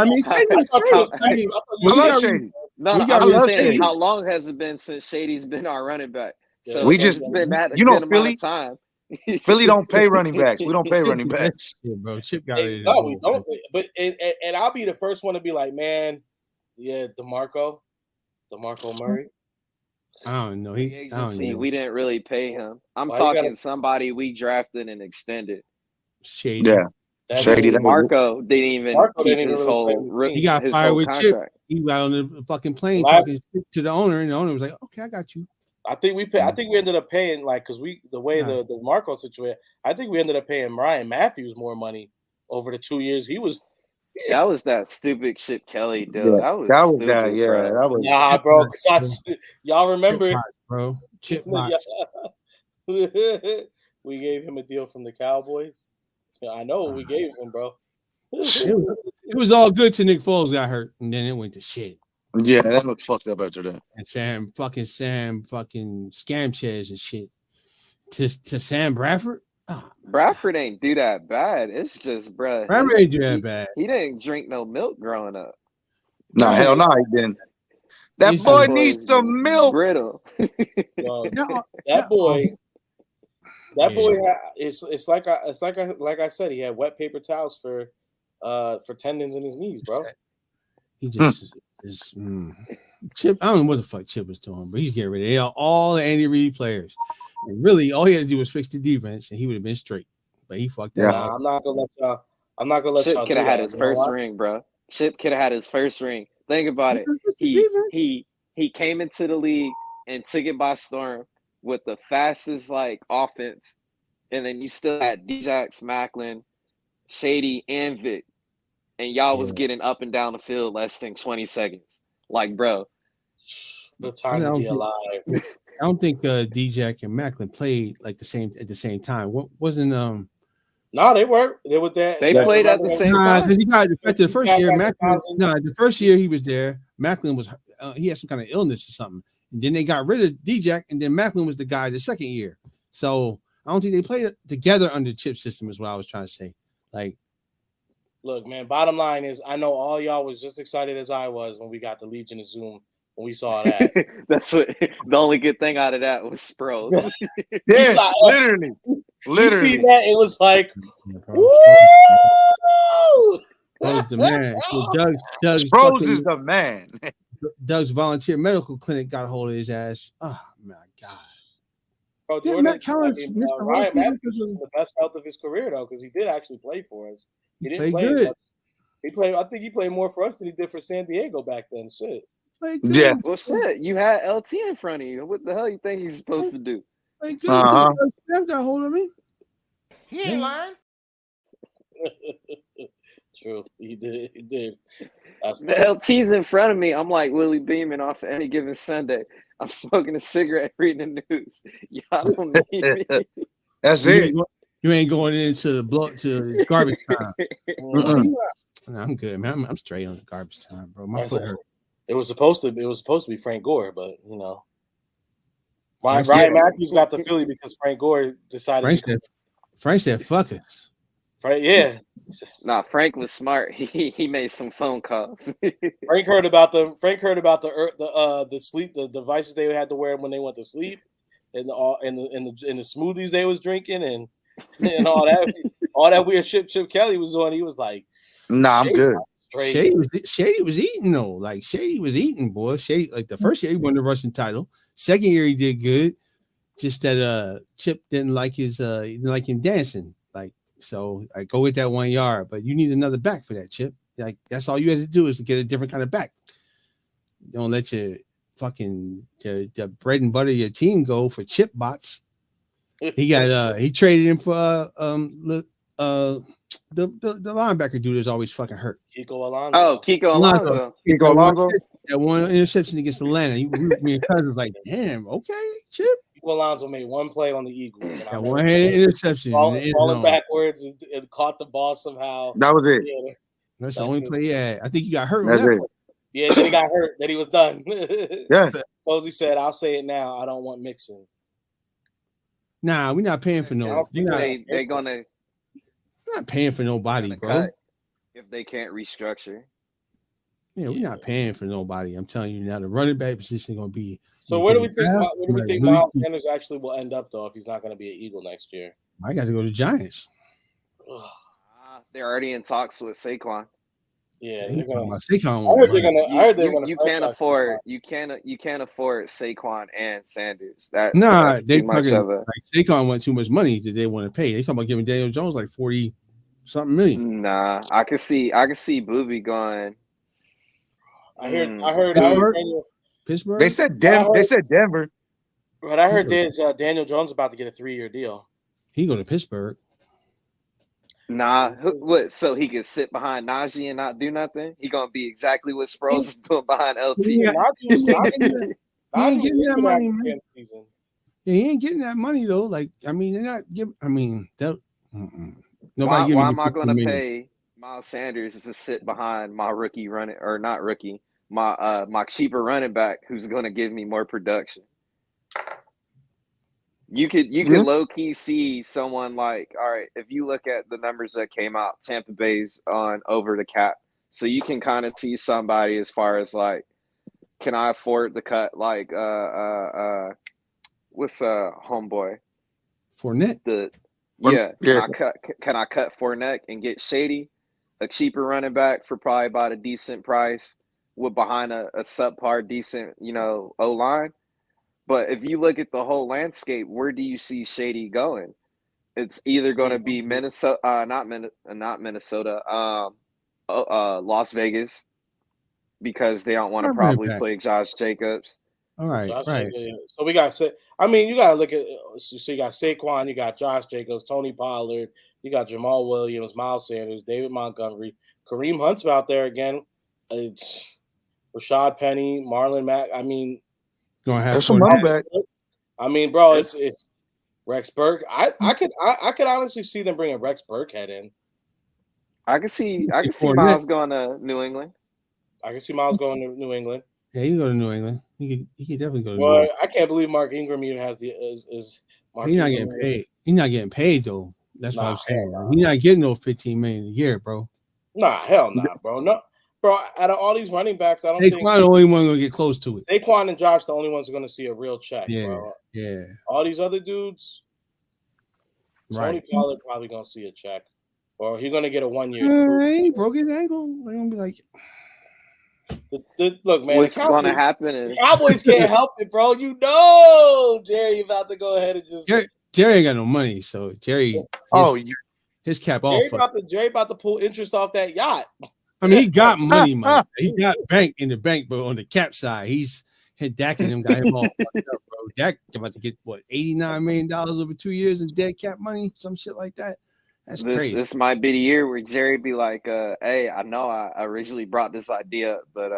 mean, Shady was Shady. No, I'm just saying, how long has it been since Shady's been our running back? So we just been that good amount of time. Philly don't pay running backs. We don't pay running backs. Yeah, bro. Chip got it. No, we don't. But and I'll be the first one to be like, man, yeah, DeMarco Murray. I don't know. We didn't really pay him. I'm talking somebody we drafted and extended. Shady. Yeah. Shady. Marco didn't even keep his whole. He got fired with Chip. He got on the fucking plane talking to the owner, and the owner was like, "Okay, I got you." I think we ended up paying because the way the Marco situation. I think we ended up paying Ryan Matthews more money over the 2 years he was. That was that stupid Chip Kelly dude. Yeah, that was stupid, that. Yeah, bro. that was. Nah, bro. Because y'all remember, Chip Box. We gave him a deal from the Cowboys. Yeah, I know what we gave him, bro. It was all good till Nick Foles got hurt, and then it went to shit. Yeah, that looked fucked up after that. And Sam fucking scam chairs and shit. To Sam Bradford? Oh, Bradford ain't do that bad. It's just, bro. Bradford ain't do that bad. He didn't drink no milk growing up. No, hell no, he didn't. That boy needs some milk. Brittle. That boy. It's like I said, he had wet paper towels for tendons in his knees, bro. He just Chip. I don't know what the fuck Chip was doing, but he's getting rid of all the Andy Reid players. And really, all he had to do was fix the defense, and he would have been straight. But he fucked that up. I'm not gonna let y'all. Chip could have had his first ring, bro. Chip could have had his first ring. Think about it. He came into the league and took it by storm. with the fastest like offense, and then you still had Djax, Macklin, Shady, and Vic, and y'all was getting up and down the field less than 20 seconds. Like, bro, the time to be alive. I don't think Djax and Macklin played like at the same time. What wasn't No, they weren't. They were there. They played at the same time. Because he got affected the first year. Macklin, the first year he was there. Macklin was he had some kind of illness or something, and then they got rid of Djax, and then Macklin was the guy the second year. So I don't think they played together under the chip system. Is what I was trying to say. Like, look, man. Bottom line is, I know all y'all was just excited as I was when we got the Legion of Zoom. When we saw that, that's what the only good thing out of that was Sproles. Yeah, literally. You see that? It was like, woo! Doug's the man. Doug's Sproles is the man. Doug's volunteer medical clinic got a hold of his ass. Oh my god! Bro, Did Matt Collins Ryan Mathews was in the best health of his career though, because he did actually play for us. He didn't play good. He played. I think he played more for us than he did for San Diego back then. Shit. Yeah. Well, shit, you had LT in front of you. What the hell you think he's supposed to do? Good. Steph got hold of me. He ain't lying. True, he did. He did. The LT's in front of me. I'm like Willie Beeman off of Any Given Sunday. I'm smoking a cigarette, reading the news. Y'all don't need me. That's it. You ain't going into the garbage time. I'm good, man. I'm straight on the garbage time, bro. My foot hurt. It was supposed to be Frank Gore, but you know, Ryan Mathews got the Philly because Frank Gore decided. Frank said, "Fuck us." Frank, yeah. Nah, Frank was smart. He made some phone calls. Frank heard about the sleep, the devices they had to wear when they went to sleep, and the smoothies they was drinking, and all that weird shit Chip Kelly was on. He was like, "Nah, I'm good." Shady was eating though. Like Shady was eating, boy. Shady, like the first year he won the Russian title. Second year he did good. Just that Chip didn't like him dancing. Like, so I go with that 1 yard, but you need another back for that, Chip. Like that's all you had to do is to get a different kind of back. Don't let your fucking the bread and butter of your team go for chip bots. He got he traded him for the linebacker dude is always fucking hurt. Kiko Alonso. Oh, Kiko Alonso. Kiko Alonso. That one interception against Atlanta. Me and Cousins like, damn, okay, Chip. Kiko Alonso made one play on the Eagles. That one-handed interception. Falling backwards and caught the ball somehow. That was it. Yeah. That's the only play he had. I think he got hurt. That's it. Yeah, then he got hurt. Then he was done. Yeah. Posey said, "I'll say it now. I don't want mixing." Nah, we're not paying for no. They're gonna. We're not paying for nobody, bro. If they can't restructure. Yeah, we're not paying for nobody. I'm telling you now, the running back position is going to be. So where do we think Miles Sanders actually will end up, though, if he's not going to be an Eagle next year? I got to go to Giants. They're already in talks with Saquon. Yeah, they're going to. I heard they're going to. You can't afford. You can't afford Saquon and Sanders. That's they too much of like Saquon want too much money that they want to pay. They talking about giving Daniel Jones like 40-something million. Nah, I can see Booby going. I heard Pittsburgh. They said Denver. But I heard there's Daniel Jones about to get a 3-year deal. He go to Pittsburgh. Nah, what? So he can sit behind Najee and not do nothing? He gonna be exactly what Sproles is doing behind LT. He ain't getting that money, man. Yeah, he ain't getting that money though. Like, I mean, they're not giving. I mean, that. Why am I gonna pay Miles Sanders to sit behind my rookie running or not rookie? My cheaper running back who's going to give me more production. You could low key see someone like, all right, if you look at the numbers that came out, Tampa Bay's on over the cap, so you can kind of see somebody as far as like, can I afford to cut like what's homeboy Fournette? Can I cut Fournette and get Shady, a cheaper running back for probably about a decent price? With behind a subpar decent, O-line. But if you look at the whole landscape, where do you see Shady going? It's either going to be Minnesota, not Minnesota, Las Vegas, because they don't want to probably play Josh Jacobs. All right, right. So we got. I mean, you got to look at so you got Saquon, you got Josh Jacobs, Tony Pollard, you got Jamal Williams, Miles Sanders, David Montgomery, Kareem Hunt's out there again. It's Rashad Penny, Marlon Mack. I mean, Gonna have That's some money back. I mean, bro, it's Rex Burke. I could honestly see them bringing Rex Burkhead in. I can see Fournette. Miles going to New England. I can see Miles going to New England. Yeah, he can go to New England. He could definitely go to New Well, England. I can't believe Mark Ingram even has the is Mark He's not Ingram getting paid. He's not getting paid though. That's what Nah, I'm saying. hell nah. He's not getting no $15 million a year, bro. Nah, hell nah, bro. No, bro. Out of all these running backs, I don't Saquon think the only one gonna get close to it. Saquon and Josh the only ones who are going to see a real check, Yeah, bro. yeah, All these other dudes, Tony right. Pollard probably going to see a check, or he's going to get a 1 year. He broke his ankle. They're gonna be like, Look, man, What's the going to Cowboys, happen is Cowboys can't help it, bro. You know, Jerry about to go ahead and just Jerry ain't got no money, so Jerry. His cap off. Jerry about to pull interest off that yacht. I mean, he got money. He got bank in the bank, but on the cap side, he's had Dak and them got him all fucked up, bro. Dak about to get what $89 million over 2 years in dead cap money, some shit like that. That's crazy. this might be the year where Jerry be like, hey, I know I originally brought this idea, but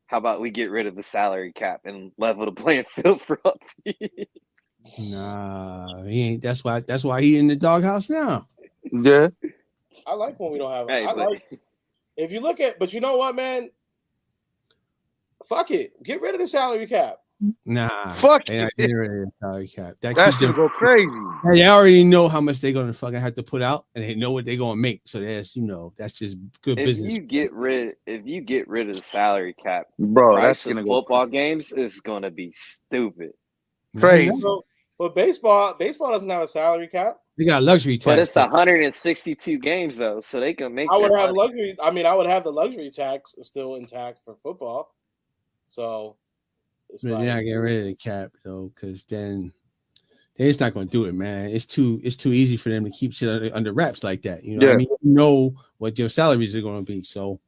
how about we get rid of the salary cap and level the playing field for all teams? Nah, he ain't. That's why he in the doghouse now. Yeah. I like when we don't have. Hey, If you look at, but you know what, man? Fuck it. Get rid of the salary cap. Nah, Fuck they not it. getting rid of the salary cap. That should go crazy. They already know how much they're gonna fucking have to put out, and they know what they're gonna make. So that's that's just good business. If you get rid of the salary cap, Bro, price that's of gonna go football games is gonna be stupid. crazy. But baseball doesn't have a salary cap. They got luxury tax. But it's 162 games though, so they can make. I would their have money. luxury. I mean, I would have the luxury tax still intact for football. So it's They're like, not getting rid of the cap though, because then they're just not going to do it, man. It's too easy for them to keep shit under wraps like that. You know, what I mean, you know what your salaries are going to be. So,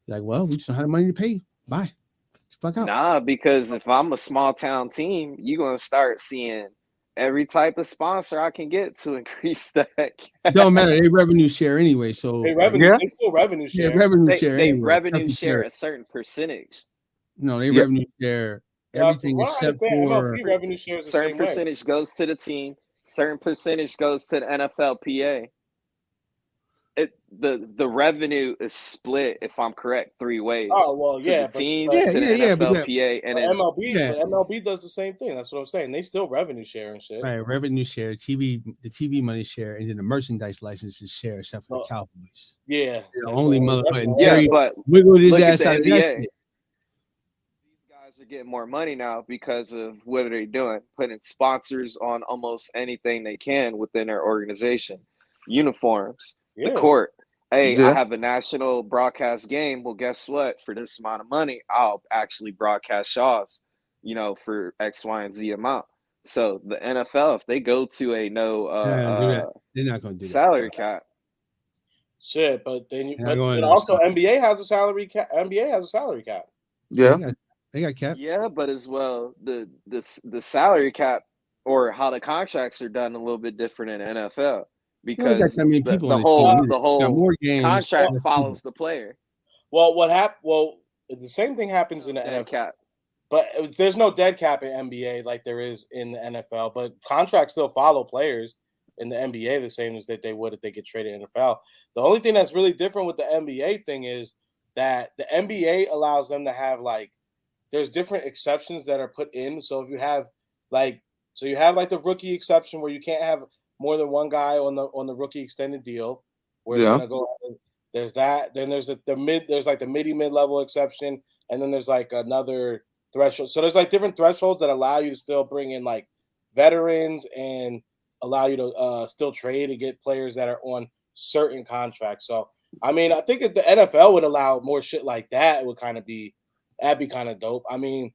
like, well, we just don't have the money to pay you. Bye. Fuck out. Nah, because if I'm a small town team, you're gonna start seeing every type of sponsor I can get to increase that. It don't matter. They revenue share anyway. So they still revenue share. Yeah, revenue share. They anyway. revenue share a certain percentage. No, they revenue share everything except for MLB revenue shares. Certain percentage goes to the team. Certain percentage goes to the NFLPA. The revenue is split, if I'm correct, 3 ways. Oh well, to yeah, the team, to the NFLPA, and then MLB does the same thing. That's what I'm saying. They still revenue share and shit. Right, revenue share, the TV money share, and then the merchandise licenses share, except for the Cowboys. Yeah, the only motherfucking Jerry but wiggled his look at ass the out of NBA. that shit. These guys are getting more money now because of what are they doing? Putting sponsors on almost anything they can within their organization. Uniforms, the court. Hey, I have a national broadcast game. Well, guess what? For this amount of money, I'll actually broadcast Shaw's, for X, Y, and Z amount. So the NFL, if they go to a they're not going to do salary cap. Shit, but then also NBA has a salary cap. NBA has a salary cap. Yeah, they got cap. Yeah, but as well, the salary cap or how the contracts are done a little bit different in the NFL. Because the whole contract follows the player. Well, the same thing happens in the NFL cap, but there's no dead cap in NBA like there is in the NFL. But contracts still follow players in the NBA the same as that they would if they get traded in the NFL. The only thing that's really different with the NBA thing is that the NBA allows them to have there's different exceptions that are put in. So if you have you have the rookie exception where you can't have more than one guy on the rookie extended deal. Where it's gonna go. There's that. Then there's the mid-level exception, and then there's another threshold. So there's different thresholds that allow you to still bring in veterans and allow you to still trade and get players that are on certain contracts. So I mean, I think if the NFL would allow more shit like that, it would that'd be kind of dope. I mean.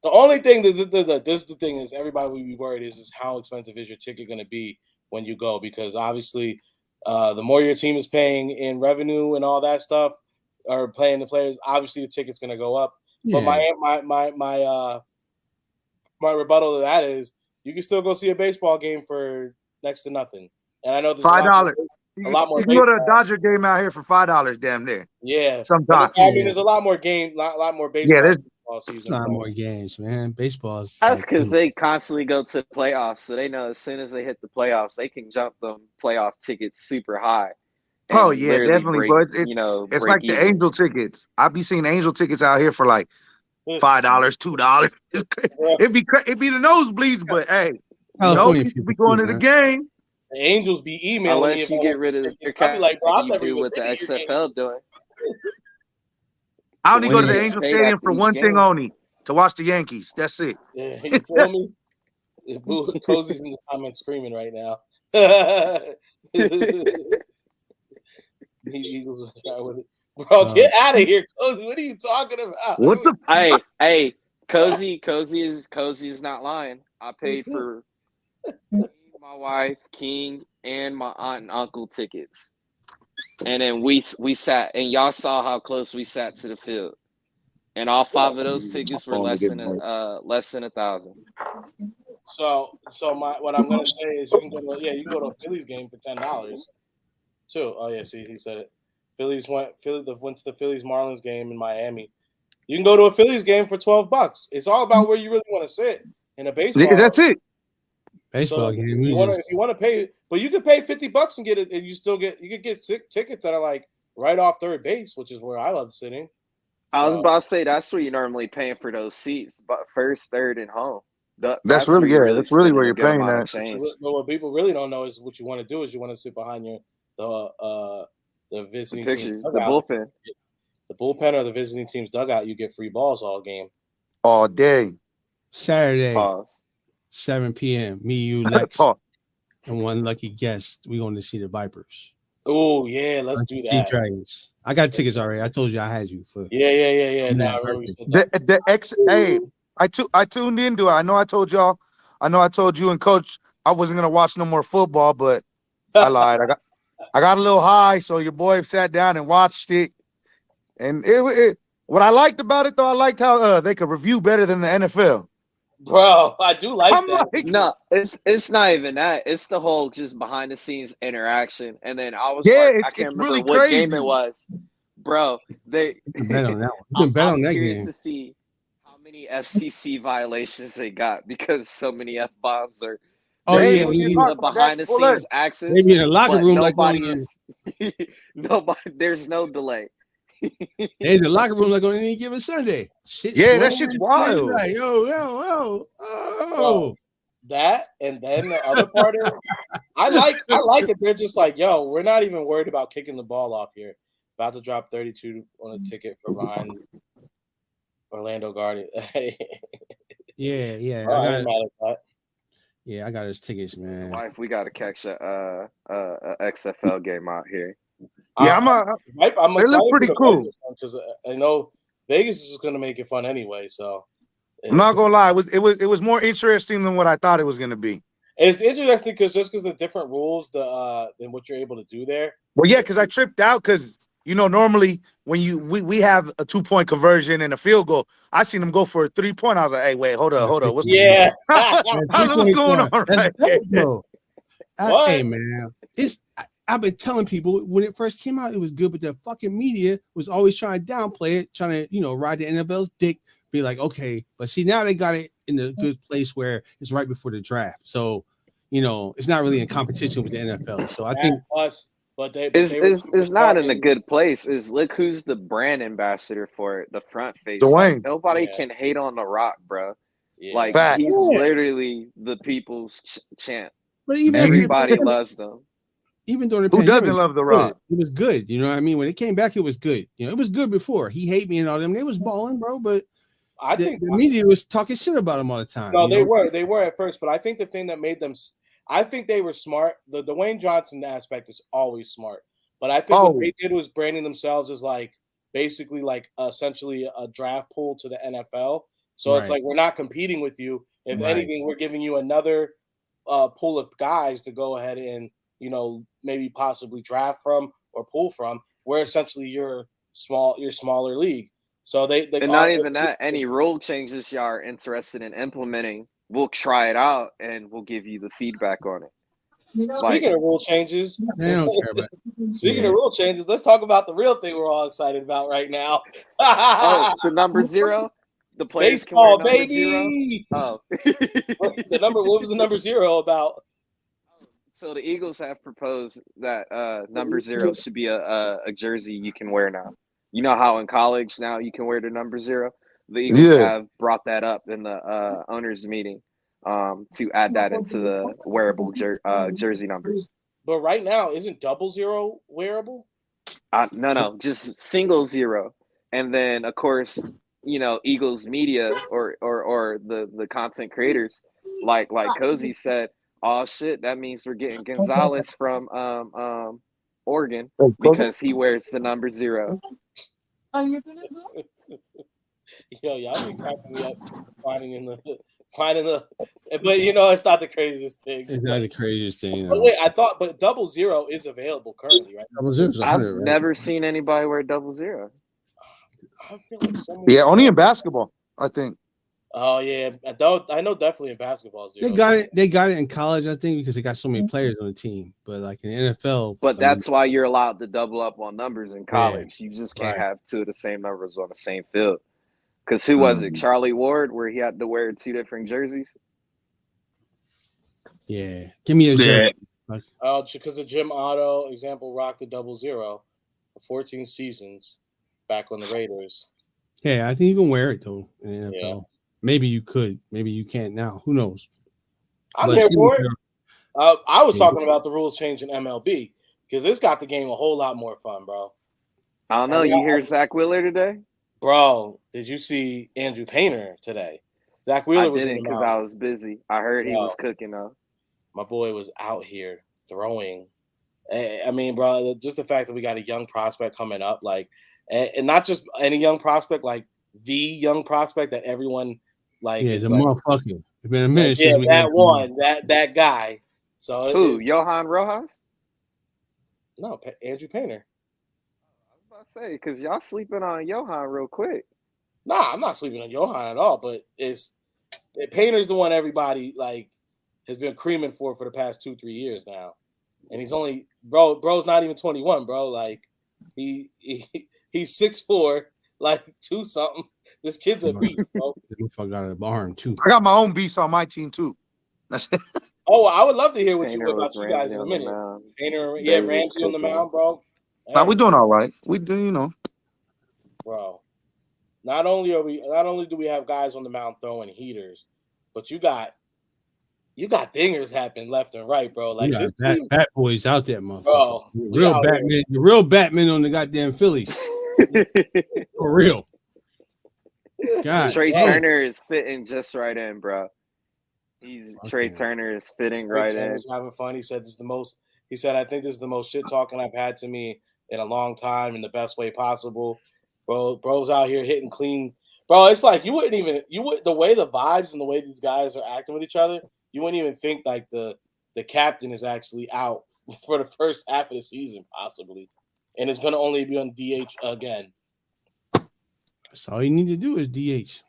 The only thing the thing is everybody would be worried is how expensive is your ticket going to be when you go, because obviously the more your team is paying in revenue and all that stuff or paying the players, obviously the ticket's going to go up. Yeah. But my rebuttal to that is you can still go see a baseball game for next to nothing. And I know there's $5. a lot more. You can go to a Dodger game out here for $5, damn near. Yeah, sometimes. I mean, there's a lot more lot more baseball. Yeah, there's season. A lot more games, man. Baseball's. That's because they constantly go to the playoffs, so they know as soon as they hit the playoffs, they can jump them playoff tickets super high. Oh yeah, definitely. But it's like even. the Angel tickets. I be seeing Angel tickets out here for like $5, $2. It'd be the nosebleeds, but hey, people be going to the game. The Angels be emailing unless you get rid of your cap, like, you do what the XFL doing. I only go to the Angel Stadium for one thing only, to watch the Yankees. That's it. Yeah, you feel me? Cozy's in the comments screaming right now. The Eagles are with it. Bro, get out of here, Cozy. What are you talking about? What the? Hey, Cozy is not lying. I paid for my wife, King, and my aunt and uncle tickets. And then we sat, and y'all saw how close we sat to the field. And all 5 of those tickets were less than $1,000. So what I'm gonna say is you can go to a Phillies game for $10 too. Oh yeah, see, he said it. Phillies went to the Phillies Marlins game in Miami. You can go to a Phillies game for $12. It's all about where you really want to sit in a baseball. That's it. Baseball game. If you want to pay, but you could pay $50 and get it, and you could get tickets that are like right off third base, which is where I love sitting. I was about to say that's where you're normally paying for those seats, but first, third, and home. That's really where you're paying that. But what people really don't know is what you want to do is you want to sit behind the visiting pictures, team the bullpen. The bullpen or the visiting team's dugout, you get free balls all game. All day. Saturday, Pause. 7 p.m. Me, you, Lex, and one lucky guest. We're going to see the Vipers. Oh, yeah, let's do that. Dragons. I got tickets already. I told you I had you for. Yeah. Now I remember you said that. I tuned into it. I know I told you and Coach I wasn't gonna watch no more football, but I lied. I got a little high, so your boy sat down and watched it. And it what I liked about it though, I liked how they could review better than the NFL. Bro, I do like that. No, it's not even that. It's the whole just behind the scenes interaction. And then I can't remember really what crazy. game it was. Bro, bet on that one. I'm curious to see how many FCC violations they got because so many F-bombs are the behind the scenes access. Maybe in the locker room, there's no delay. In the locker room, like on any given Sunday. That shit's wild. Like, yo. Bro, that and then the other part is I like it. They're just like, yo, we're not even worried about kicking the ball off here. About to drop 32 on a ticket for behind Orlando Guardians. Yeah. I got his tickets, man. Wife, we got to catch a XFL game out here. Yeah, they look pretty cool because I know Vegas is going to make it fun anyway. So I'm not gonna lie, it was more interesting than what I thought it was going to be. It's interesting because the different rules, than what you're able to do there. Well, yeah, because I tripped out because normally when we have a 2-point conversion and a field goal, I seen them go for a 3-point. I was like, hey, wait, hold up, what's going on right here? Hey man, I've been telling people when it first came out, it was good, but the fucking media was always trying to downplay it, trying to, ride the NFL's dick, be like, okay, but see, now they got it in a good place where it's right before the draft. So, it's not really in competition with the NFL. So I think but it's not in a good place. Look who's the brand ambassador for it, the front face. Dwayne. Nobody can hate on The Rock, bro. Yeah. He's literally the people's champ. But even everybody loves them. Even during the who doesn't love The Rock? It was good. You know what I mean? When it came back, it was good. It was good before. He hate me and all them. They was balling, bro. But I think the media was talking shit about him all the time. No, they were at first. But I think the thing that made them, I think they were smart. The Dwayne Johnson aspect is always smart. But I think what they did was branding themselves as basically essentially a draft pool to the NFL. So it's like, we're not competing with you. If anything, we're giving you another pool of guys to go ahead and, maybe possibly draft from or pull from, where essentially you're smaller league. So they And not even that, any rule changes you are interested in implementing, we'll try it out and we'll give you the feedback on it. Speaking of rule changes, They don't care about speaking of rule changes, let's talk about the real thing we're all excited about right now. Oh, the number 0? The players Baseball, can wear number baby. 0? Oh. What was the number 0 about? So the Eagles have proposed that number 0 should be a jersey you can wear now. You know how in college now you can wear the number 0? The Eagles have brought that up in the owners meeting to add that into the wearable jersey numbers. But right now, isn't 00 wearable? No, just single 0. And then, of course, you know, Eagles media or the content creators, like Cozy said, oh shit, that means we're getting Gonzalez from Oregon because he wears the number 0. Yo, y'all be cracking me up finding the but you know, it's not the craziest thing. It's not the craziest thing. But wait, I thought 00 is available currently, right? 00 is 100, I've right? never seen anybody wear 00. I feel like Yeah, only in basketball, I think. Oh yeah, I know definitely in basketball. 0. They got it in college, I think, because they got so many players on the team. But like in the NFL, But that's why you're allowed to double up on numbers in college. You just can't right. have 2 of the same numbers on the same field. Because who was it? Charlie Ward, where he had to wear 2 different jerseys? Yeah. Give me a jersey. Because of Jim Otto, example, rocked the 00 for 14 seasons back on the Raiders. Yeah, I think you can wear it though in the NFL. Yeah. Maybe you could. Maybe you can't now. Who knows? I'm here for it. I was talking about the rules changing MLB because this got the game a whole lot more fun, bro. I don't know. You hear Zach Wheeler today? Bro, did you see Andrew Painter today? Zach Wheeler was didn't because I was busy. I heard he was cooking though. My boy was out here throwing. I mean, bro, just the fact that we got a young prospect coming up, like, and not just any young prospect, like the young prospect that everyone like. Yeah, the motherfucker. It's been a minute yeah, since we that one, that guy. So who? Johan Rojas? No, Andrew Painter. Say because y'all sleeping on Johan real quick. Nah, I'm not sleeping on Johan at all. But Painter's the one everybody like has been creaming for the past 2-3 years now, and he's only bro's not even 21, bro. Like he's 6'4", like 2 something. This kid's a beast, bro. I got a arm too. I got my own beast on my team too. Oh, I would love to hear Painter about you guys in a minute. Painter, Ramsey on the mound, bro. Now we're doing all right. We do, you know, bro. Not only do we have guys on the mound throwing heaters, but you got dingers happening left and right, bro. Like this team, bat boys out there, motherfucker. Bro, the real Batman on the goddamn Phillies. For real. God, Trey Turner is fitting just right in, bro. Trey Turner is fitting right in. Turner's having fun. He said I think this is the most shit talking I've had to me in a long time in the best way possible. Bro's out here hitting clean. Bro, it's like the way the vibes and the way these guys are acting with each other, you wouldn't even think like the captain is actually out for the first half of the season, possibly. And it's gonna only be on DH again. So all you need to do is DH.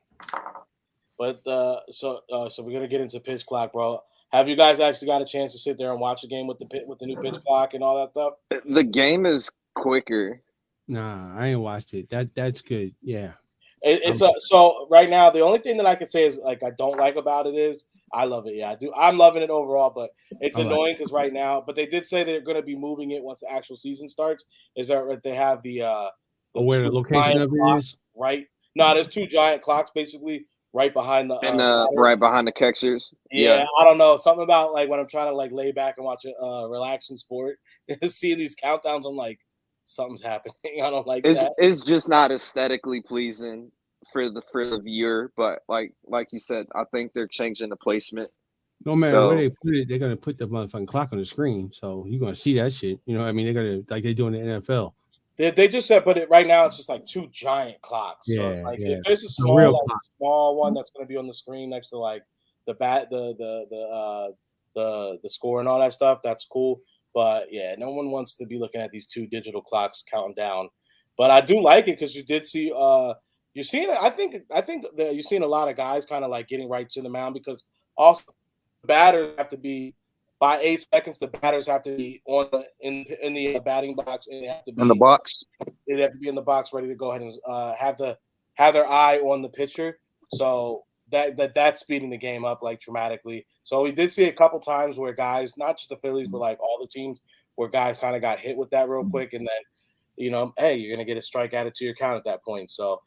But so we're gonna get into pitch clock, bro. Have you guys actually got a chance to sit there and watch the game with the new pitch clock and all that stuff? The game is quicker. Nah, I ain't watched it. That's good. Yeah. So right now the only thing that I can say is like I don't like about it is I love it. Yeah, I do. I'm loving it overall, but it's annoying because right now. But they did say they're going to be moving it once the actual season starts. Is that they have the where the location of it is? Right. No, there's 2 giant clocks basically right behind the right behind the catchers. Yeah, I don't know, something about like when I'm trying to like lay back and watch a relaxing sport, seeing these countdowns, I'm like, something's happening. I don't like that. It's just not aesthetically pleasing for the viewer, but like you said, I think they're changing the placement. No matter where they put it, they're gonna put the motherfucking clock on the screen, so you're gonna see that shit. You know what I mean? They're gonna like they do in the NFL. They just said, but right now it's just like 2 giant clocks. Yeah, so it's like yeah. if there's a small one that's going to be on the screen next to like the score and all that stuff, that's cool. But yeah, no one wants to be looking at these 2 digital clocks counting down. But I do like it because you did see you're seeing it. I think that you're seeing a lot of guys kind of like getting right to the mound because also batters have to be by 8 seconds. The batters have to be in the batting box, and they have to be in the box. They have to be in the box, ready to go ahead and have their eye on the pitcher. So that's speeding the game up like dramatically. So we did see a couple times where guys, not just the Phillies, but like all the teams, where guys kind of got hit with that real quick, and then hey, you're gonna get a strike added to your count at that point. So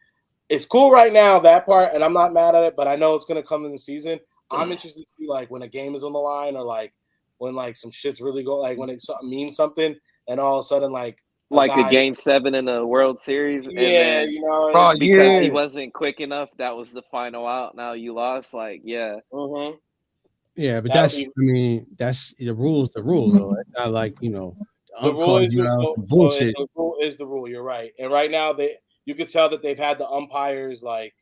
it's cool right now, that part, and I'm not mad at it, but I know it's gonna come in the season. I'm interested to see like when a game is on the line, or like when like some shit's really go, like when it means something, and all of a sudden like a Game 7 in the World Series. Yeah, and then, because he wasn't quick enough, that was the final out. Now you lost. Like, yeah. Mm-hmm. Yeah, but that's the rule's the rule, though. It's not like, the rule is bullshit. The rule is the rule. You're right. And right now you could tell that they've had the umpires, like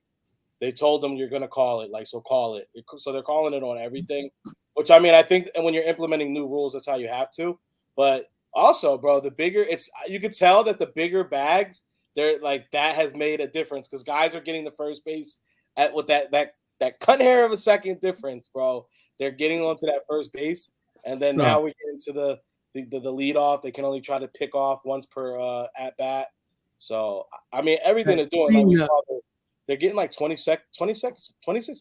they told them you're gonna call it, like, so call it. So they're calling it on everything, which I mean, I think, and when you're implementing new rules, that's how you have to. But also, bro, you could tell that the bigger bags, they're like, that has made a difference because guys are getting the first base with that cut hair of a second difference, bro. They're getting onto that first base, and then now we get into the lead off. They can only try to pick off once per at bat. So I mean, everything they're doing, like we saw, they're getting like 26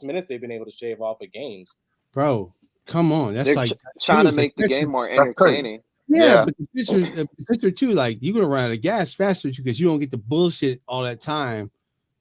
minutes. They've been able to shave off of games. Bro, come on, that's they're like trying to make the game more entertaining. Yeah, but the pitcher too, like you're gonna run out of gas faster because you don't get the bullshit all that time.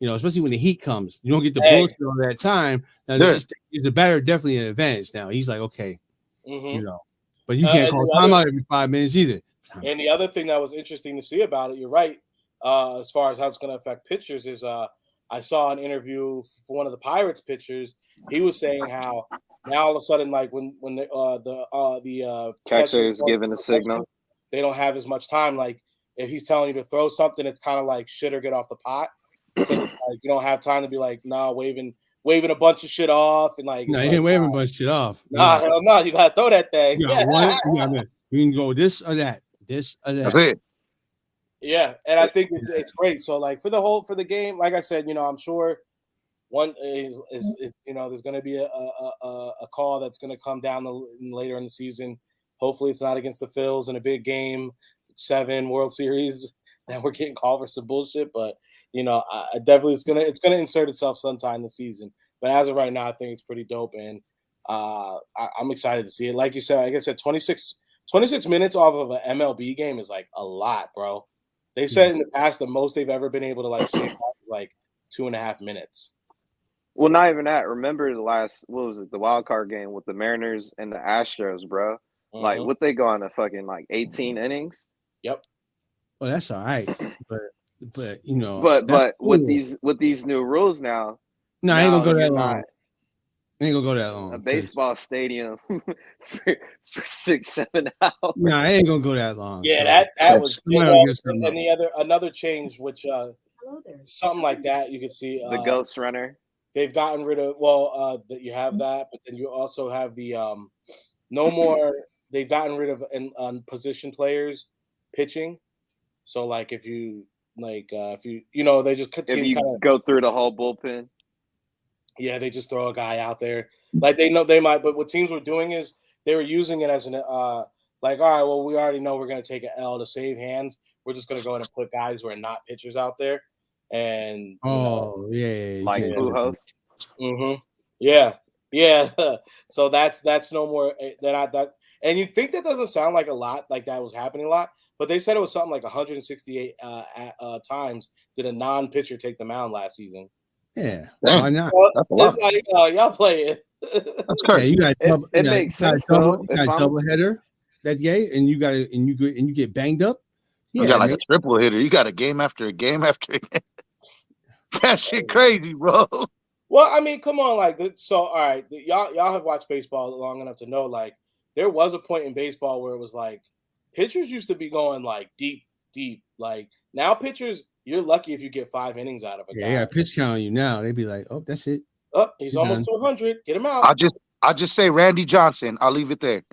Especially when the heat comes, you don't get the bullshit all that time. Now, the batter definitely an advantage. Now he's like, okay, but you can't call timeout every 5 minutes either. And the other thing that was interesting to see about it, you're right, as far as how it's going to affect pitchers, is I saw an interview for one of the Pirates pitchers. He was saying how now all of a sudden, like when the catcher is giving a signal, they don't have as much time. Like if he's telling you to throw something, it's kind of like shit or get off the pot. Because it's like you don't have time to be like, nah, waving a bunch of shit off, and like, no, you ain't waving a bunch of shit off. Nah, hell no, you gotta throw that thing. You can go this or that. That's it. Yeah, and I think it's great. So like for the game, like I said, I'm sure one is there's going to be a call that's going to come down later in the season. Hopefully, it's not against the Phils in a big game 7 World Series that we're getting called for some bullshit, but. I definitely it's gonna insert itself sometime this season. But as of right now, I think it's pretty dope, and I'm excited to see it. Like you said, like I said, 26 minutes off of an MLB game is like a lot, bro. They said in the past the most they've ever been able to like shave off like 2.5 minutes. Well, not even that. Remember the wild card game with the Mariners and the Astros, bro? Mm-hmm. Like, what they go on to fucking like 18 innings? Yep. Well, that's all right, but but with these new rules now, I ain't gonna go that long. Ain't gonna go that long. A baseball stadium for 6-7 hours. No, I ain't gonna go that long. Yeah, that was and another change, which something like that you can see the Ghost Runner. They've gotten rid of that you have that, but then you also have the no more. They've gotten rid of position players pitching. So like if you. Like if they just go through the whole bullpen. Yeah, they just throw a guy out there. Like they know they might, but what teams were doing is they were using it as an like, all right, well, we already know we're gonna take an L to save hands. We're just gonna go ahead and put guys who are not pitchers out there. And like Pujols. Mm-hmm. Yeah. So that's no more. They're not that. And you think that doesn't sound like a lot, like that was happening a lot. But they said it was something like 168 times did a non-pitcher take the mound last season. Yeah, why not? It's like y'all play it. That's crazy. It makes sense though. You got a double header that day, and you get banged up. Yeah, you got like a triple hitter. You got a game after a game after a game. That shit crazy, bro. Well, I mean, come on, like so. All right, y'all have watched baseball long enough to know, like there was a point in baseball where it was like. Pitchers used to be going like deep. Like now, pitchers, you're lucky if you get 5 innings out of a guy. Yeah, they got a pitch count on you now. They'd be like, "Oh, that's it. Oh, he's almost to 100. Get him out." I just say Randy Johnson. I'll leave it there.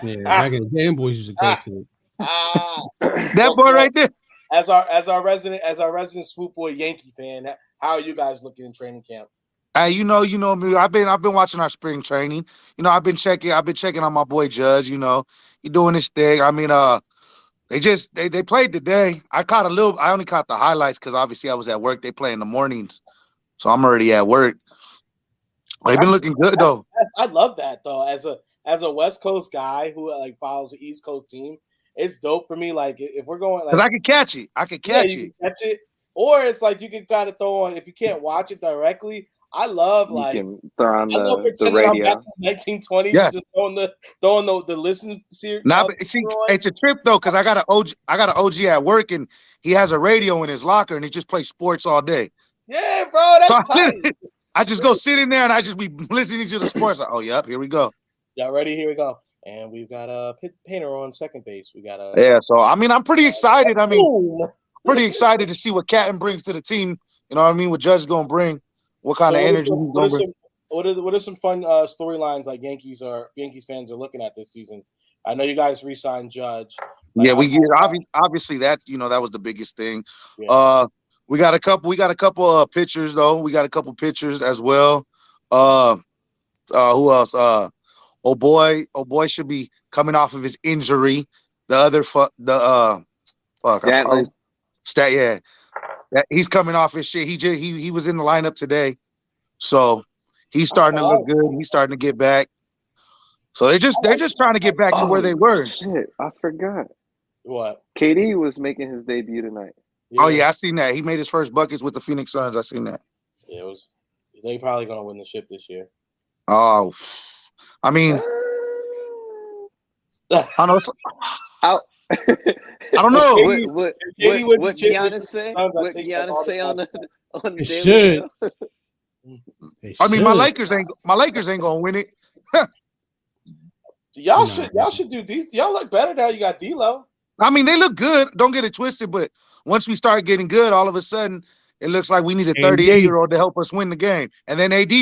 Yeah, back in the day, boys used to go to it. That boy right there. As our resident Swoop Boy Yankee fan, How are you guys looking in training camp? Hey, you know me. I've been watching our spring training. I've been checking on my boy Judge. He doing his thing. I mean, they played today. I only caught the highlights because obviously I was at work. They play in the mornings, so I'm already at work. They've been looking good though. I love that though. As a West Coast guy who like follows the East Coast team, it's dope for me. Like if we're going, like, I could catch it. I could catch it. You can catch it, or it's like you can kind of throw on if you can't watch it directly. I love You can throw on the radio. radio. 1920s, yeah. Just throwing the listen series. Nah, but see, it's a trip though, because I got an OG at work, and he has a radio in his locker, and he just plays sports all day. Yeah, bro, that's tight. I just go sit in there, and I just be listening to the sports. Like, oh, yep, here we go. Y'all ready? Here we go. And we've got a Painter on second base. We got yeah. So I mean, I'm pretty excited. I mean, pretty excited to see what Catton brings to the team. You know what I mean? What Judge is gonna bring. What kind of energy he's going to bring? What are some fun storylines like Yankees fans are looking at this season? I know you guys re-signed Judge. Yeah, obviously that that was the biggest thing. Yeah. We got a couple pitchers though. We got a couple pitchers as well. Who else? Oh boy should be coming off of his injury. The other yeah. He's coming off his shit. He was in the lineup today, so he's starting to look good. He's starting to get back. So they're just trying to get back to where they were. Shit, I forgot. What? KD was making his debut tonight. Yeah. Oh yeah, I seen that. He made his first buckets with the Phoenix Suns. I seen that. Yeah, they probably gonna win the ship this year. Oh, I mean, I don't know. What Giannis say? What Giannis say on the Daily Show? I mean, my Lakers ain't gonna win it. Y'all should do these. Y'all look better now. You got D'Lo. I mean, they look good. Don't get it twisted. But once we start getting good, all of a sudden it looks like we need a 38-year-old to help us win the game. And then AD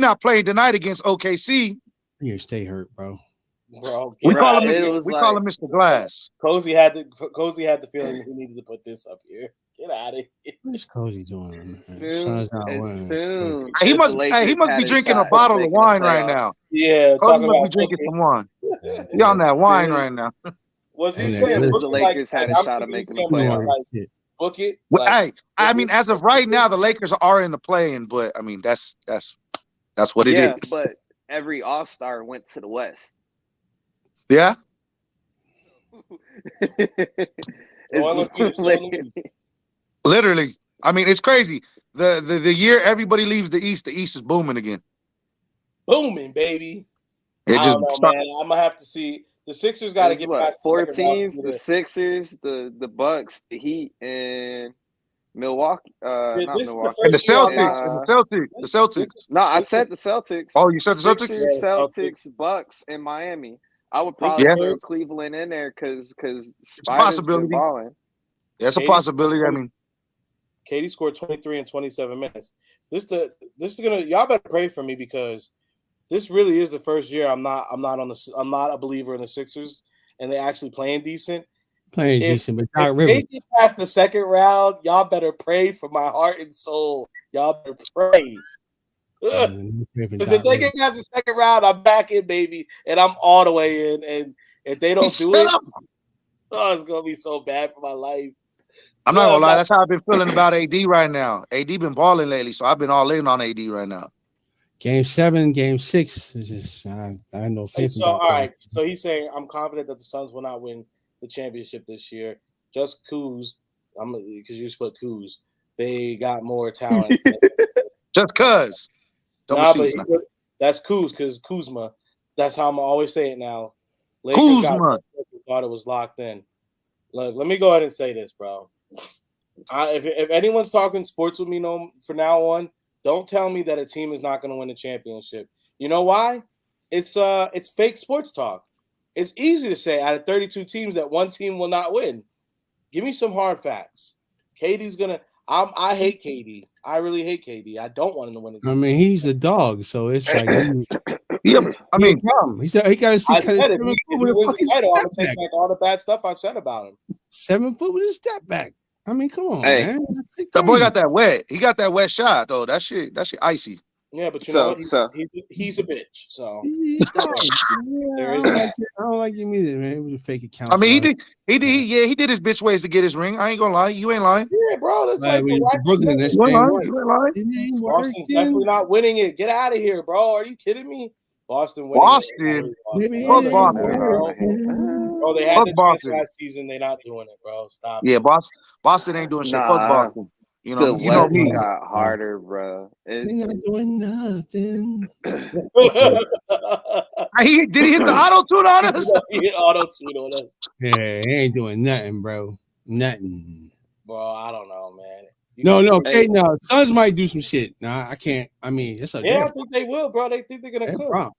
not playing tonight against OKC. You stay hurt, bro. Bro, we call him Mr. Glass. Cozy had the feeling he needed to put this up here. Get out of here. What's Cozy doing? Soon. He must be drinking a bottle of wine right now. Yeah, Cozy must be drinking some wine. He on that wine right now. Was he saying the Lakers had a shot of making the playoffs? Book it. I mean, as of right now, the Lakers are in the play-in, but I mean that's what it is. Yeah, but every All-Star went to the West. Yeah. Literally. I mean, it's crazy. The year everybody leaves the East is booming again. Booming, baby. Man. I'm gonna have to see. The Sixers got to get past 4 teams: the Sixers, the Bucks, the Heat, and Milwaukee. Not Milwaukee. And the Celtics. No, I said the Celtics. Oh, you said the Celtics? Sixers, Celtics, Bucks, and Miami. I would probably throw Cleveland in there because Spiders been balling. Yeah, it's a possibility. I mean, KD scored 23 in 27 minutes. This is gonna. Y'all better pray for me because this really is the first year I'm not a believer in the Sixers and they actually playing decent. But not really. If they get past the second round, y'all better pray for my heart and soul. Y'all better pray. Because if they get past the second round, I'm back in, baby, and I'm all the way in. And if they don't do it, it's gonna be so bad for my life. I'm not gonna lie, that's how I've been feeling about AD right now. AD been balling lately, so I've been all in on AD right now. Game 7, Game 6 is just I know. So all right, so he's saying I'm confident that the Suns will not win the championship this year. Just Kuz, because you split Kuz, they got more talent. Just cuz. That's Kuz because Kuzma. That's how I'm always say it now. Kuzma thought it was locked in. Look, let me go ahead and say this, bro. If anyone's talking sports with me from now on, don't tell me that a team is not going to win a championship. You know why? It's fake sports talk. It's easy to say out of 32 teams that one team will not win. Give me some hard facts. KD's gonna. I hate KD. I really hate KD. I don't want him to win a game. I mean, he's a dog, so it's like. Yeah, I mean, he got to see. I said if he wins the title, I'm gonna take back all the bad stuff I said about him. 7 foot with his step back. I mean, come on, Hey. man. That boy got that wet. He got that wet shot though. That shit icy. Yeah, but you know So what? He's a bitch. So I don't like him either, man. It was a fake account. I mean, he did his bitch ways to get his ring. I ain't gonna lie. You ain't lying. yeah, bro. That's like Brooklyn. That's You ain't lying. right. You ain't lying. It ain't Boston's working. definitely not winning it. Get out of here, bro. Are you kidding me? Boston winning Boston. it. Fuck Boston. Boston. Bro, they had Fuck the chance Boston. last season. They're not doing it, bro. Stop. Yeah, Boston ain't doing shit. Fuck Boston. You the know, you know West me. got harder, bro. They're not doing nothing. Did he hit the auto tune on us? He hit auto-tune on us. Yeah, he ain't doing nothing, bro. Nothing. Bro, I don't know, man. No. Suns might do some shit. Nah, I can't. I mean, it's a Yeah, I think they will, bro. They think they're gonna cook. problem.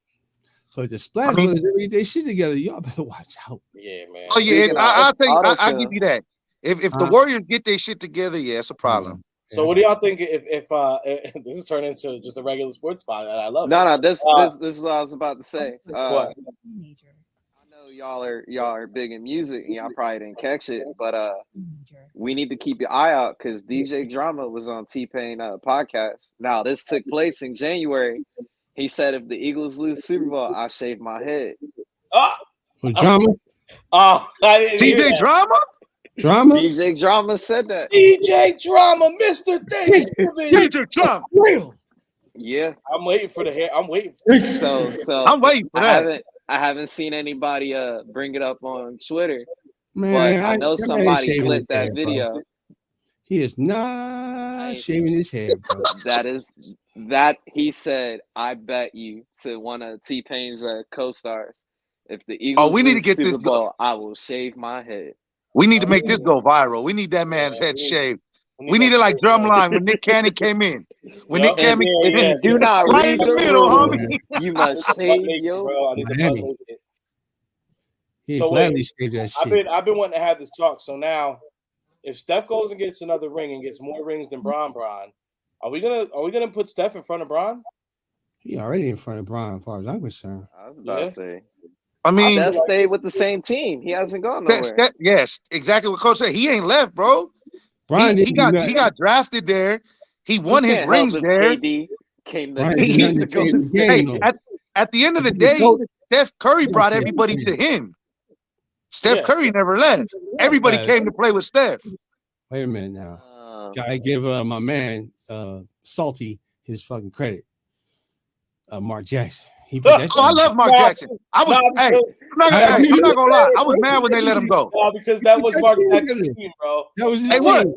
But the Splash Brothers, they shit together. Y'all better watch out. Yeah, man. Oh yeah, I'll tell you, I'll auto-tune. give you that. If the Warriors get their shit together, yeah, it's a problem. So what do y'all think if this is turning into just a regular sports spot? I love it. No, this is what I was about to say. What? I know y'all are big in music and y'all probably didn't catch it, but we need to keep your eye out because DJ Drama was on T-Pain podcast. Now this took place in January. He said if the Eagles lose Super Bowl, I shave my head. Drama? I didn't hear DJ that. Drama? DJ Drama said that. DJ Drama, Mr. Thanksgiving. DJ Trump. Yeah. I'm waiting for the hair. I'm waiting. So I'm waiting for that. I haven't seen anybody bring it up on Twitter. Man, But I know somebody clipped that video. Bro. He is not shaving his head, bro. That he said, I bet you to one of T-Pain's co-stars. If the Eagles we need to lose get Super this Bowl, I will shave my head. We need to make this go viral. We need that man's head shaved. We need it like Drumline when Nick Cannon came in. When Nick Cannon came in. Do not Right read in the the middle, rules. homie. You must shave your. Bro, I need Miami. He So gladly shaved that shit. I've been wanting to have this talk. So now, if Steph goes and gets another ring and gets more rings than Bron, are we gonna put Steph in front of Bron? He already in front of Bron, as far as I'm concerned. I was about to say. I mean, Steph stayed with the same team. He hasn't gone nowhere. Yes, exactly what Coach said. He ain't left, bro. Bron He got drafted there. He won his rings there. KD came Bron to did nothing to change the game, Hey, at the end of the day, Steph Curry brought everybody to him. Steph Curry never left. Everybody came to play with Steph. Wait a minute now. Gotta give my man Salty his fucking credit. Mark Jackson. He put that I love Mark Jackson. I'm not gonna lie. I was mad when they let him go. No, because that was Mark Jackson's team, bro. That was his Hey, what? team.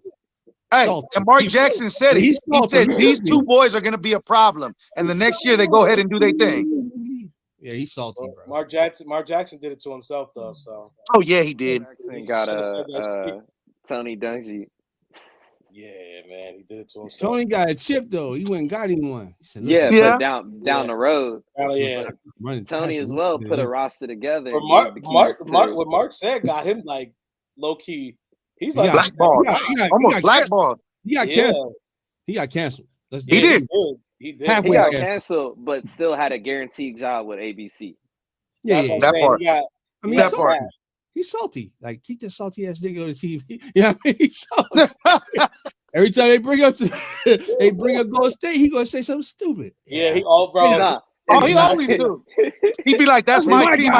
Hey, Salty. and Mark Jackson said it. He said these two boys are going to be a problem, and the next year they go ahead and do their thing. Yeah, he's salty, bro. Mark Jackson did it to himself, though. So. Oh yeah, he did. Jackson got Tony Dungy. Yeah, man, he did it to himself. Tony got a chip though. He went and got him one. He said, But down the road. Oh yeah. Tony as well put a roster together. What Mark said got him like low key. He's like blackballed. Almost blackballed. He got canceled. He got canceled. He did. He did. He got canceled, but still had a guaranteed job with ABC. Yeah, that part. I mean, that part. He's salty. Like, keep that salty ass nigga on the TV. You know what I mean? He's salty. Every time they bring up Golden State, he gonna say something stupid. Yeah, he all bro. He always do. He'd be like, "That's my team.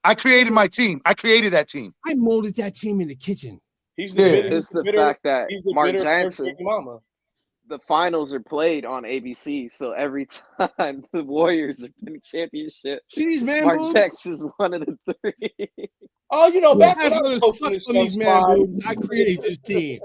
I created my team. I created that team. I molded that team in the kitchen." It's the fact that Mark Johnson. The finals are played on ABC, so every time the Warriors are winning championships, Mark Jackson's one of the three. Oh, you know, back when I was I created this team.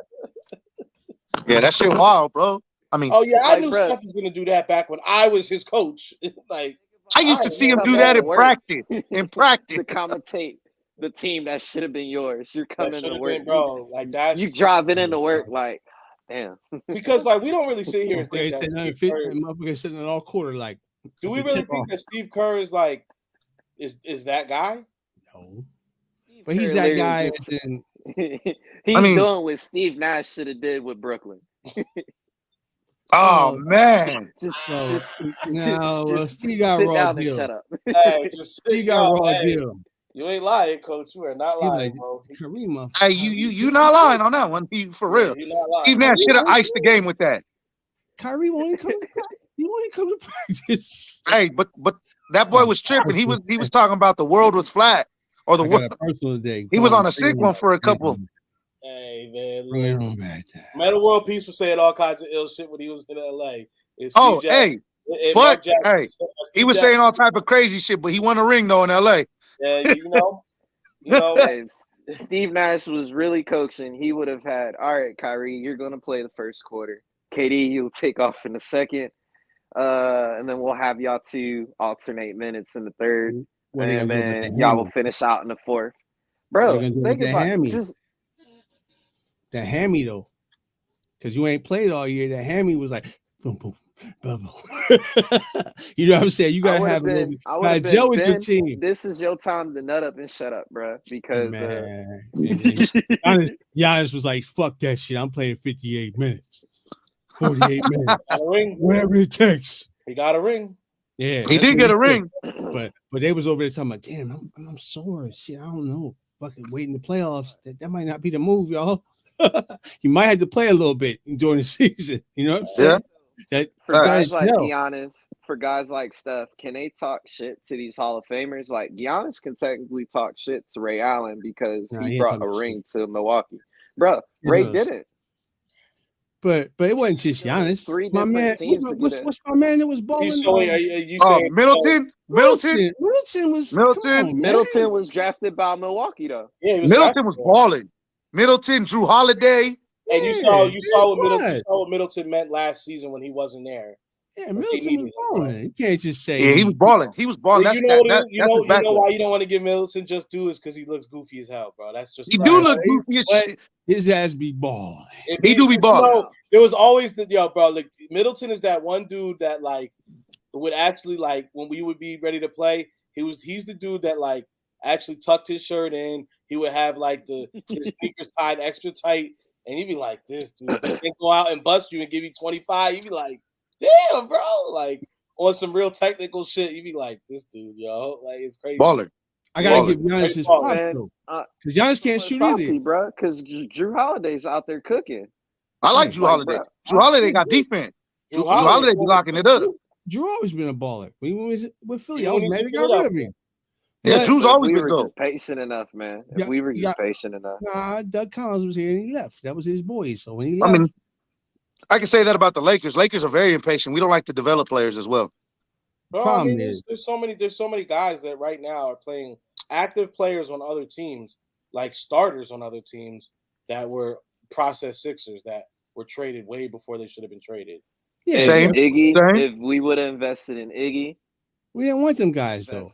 Yeah, that shit wild, bro. I mean, I knew Steph was gonna do that back when I was his coach. Like, I used to see him do that in practice. To commentate the team that should have been yours. You're coming to work, bro. Like that. You driving into work, like. Damn. Because like we don't really sit here and think that motherfucker sitting in all quarter like. Do we really think that Steve Kerr is like is that guy? No, but he's that guy. He's doing what Steve Nash should have did with Brooklyn. Oh man! Steve got sit raw down deal. and shut up. Hey, Steve got raw deal. You ain't lying, coach. You are not lying, bro. Kareem, Hey, you not lying on that one. For real. You're not lying. Steve Nash should have iced the game with that. Kyrie won't even come to practice. He won't even come to practice. Hey, but that boy was tripping. He was talking about the world was flat or the world. Personal day. He was on a sick one for a couple. Hey man, Look. Meta World Peace was saying all kinds of ill shit when he was in LA. He was saying all type of crazy shit, but he won a ring though in LA. Yeah, you know. If Steve Nash was really coaching, he would have had, all right, Kyrie, you're going to play the first quarter. KD, you'll take off in the second. And then we'll have y'all two alternate minutes in the third. And then y'all will finish out in the fourth. Bro, think about just the hammy though. Because you ain't played all year. The hammy was like boom, boom, boom, boom. You know what I'm saying? You gotta have a little gel with your team. This is your time to nut up and shut up, bro. Because Giannis was like, fuck that shit. I'm playing 58 minutes. 48 minutes. Whatever it takes. He got a ring. Yeah. He did get a ring. But they was over there talking about, damn, I'm sore. Shit, I don't know. Fucking waiting the playoffs. That might not be the move, y'all. You might have to play a little bit during the season. You know what I'm saying? Yeah. For guys like Giannis, for guys like Steph, can they talk shit to these Hall of Famers? Like Giannis can technically talk shit to Ray Allen because he brought a ring to Milwaukee. Bro, Ray didn't. But it wasn't just Giannis. My man, what's my man that was balling? Middleton. Middleton was drafted by Milwaukee though. Yeah, Middleton was balling. Middleton, Drew Holiday. And you saw what Middleton meant last season when he wasn't there. Yeah, Middleton was balling. You can't just say he was balling. He was balling. You know why you don't want to give Middleton just do is because he looks goofy as hell, bro. That's just he do look goofy as shit. His ass be balling. He do be balling. There was always bro. Like Middleton is that one dude that like would actually like when we would be ready to play. He's the dude that like actually tucked his shirt in. He would have like his sneakers tied extra tight, and he'd be like, "This dude they go out and bust you and give you 25." You'd be like, "Damn, bro!" Like on some real technical shit, you'd be like, "This dude, yo, like it's crazy." Baller. I gotta give Giannis his props though, because Giannis can't shoot either, bro. Because Drew Holiday's out there cooking. I like Drew Holiday. Drew Holiday got defense. Drew Holiday be locking it up. Drew always been a baller. When he was with Philly, I was mad they got rid of him. Yeah, Drew's always been good. Just patient enough, man. If we were just patient enough. Nah, Doug Collins was here and he left. That was his boy. So when he left, I mean, I can say that about the Lakers. Lakers are very impatient. We don't like to develop players as well. Bro, there's so many guys that right now are playing active players on other teams, like starters on other teams that were process Sixers that were traded way before they should have been traded. Yeah, same. Iggy. If we would have invested in Iggy, we didn't want them guys though.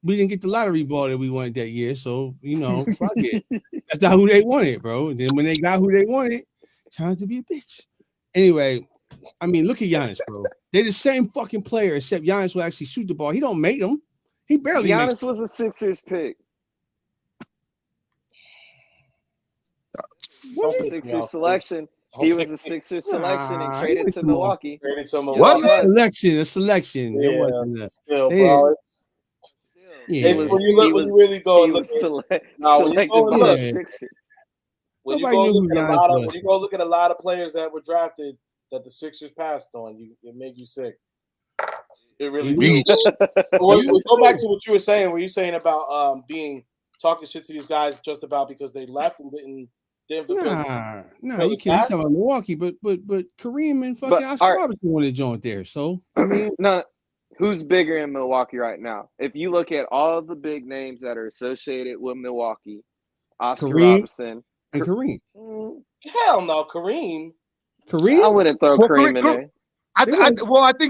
We didn't get the lottery ball that we wanted that year, so fuck it. That's not who they wanted, bro. And then when they got who they wanted, trying to be a bitch. Anyway, I mean, look at Giannis, bro. They're the same fucking player, except Giannis will actually shoot the ball. He don't make them. He barely. Giannis was a Sixers pick. Sixers selection. He was a Sixers selection and traded to Milwaukee. What? A selection. Yeah, it wasn't still, bro. Yeah, when you really go and look at when you go look at a lot of players that were drafted that the Sixers passed on, it made you sick. It really we go back to what you were saying. Were you saying about talking shit to these guys just about because they left and didn't fulfill? Nah, you can't talk about Milwaukee, but Kareem and fucking Oscar Robertson wanted to join there. So I mean, no. Who's bigger in Milwaukee right now? If you look at all the big names that are associated with Milwaukee, Oscar Robertson and Kareem. Hell no, Kareem. I wouldn't throw Kareem in there. I think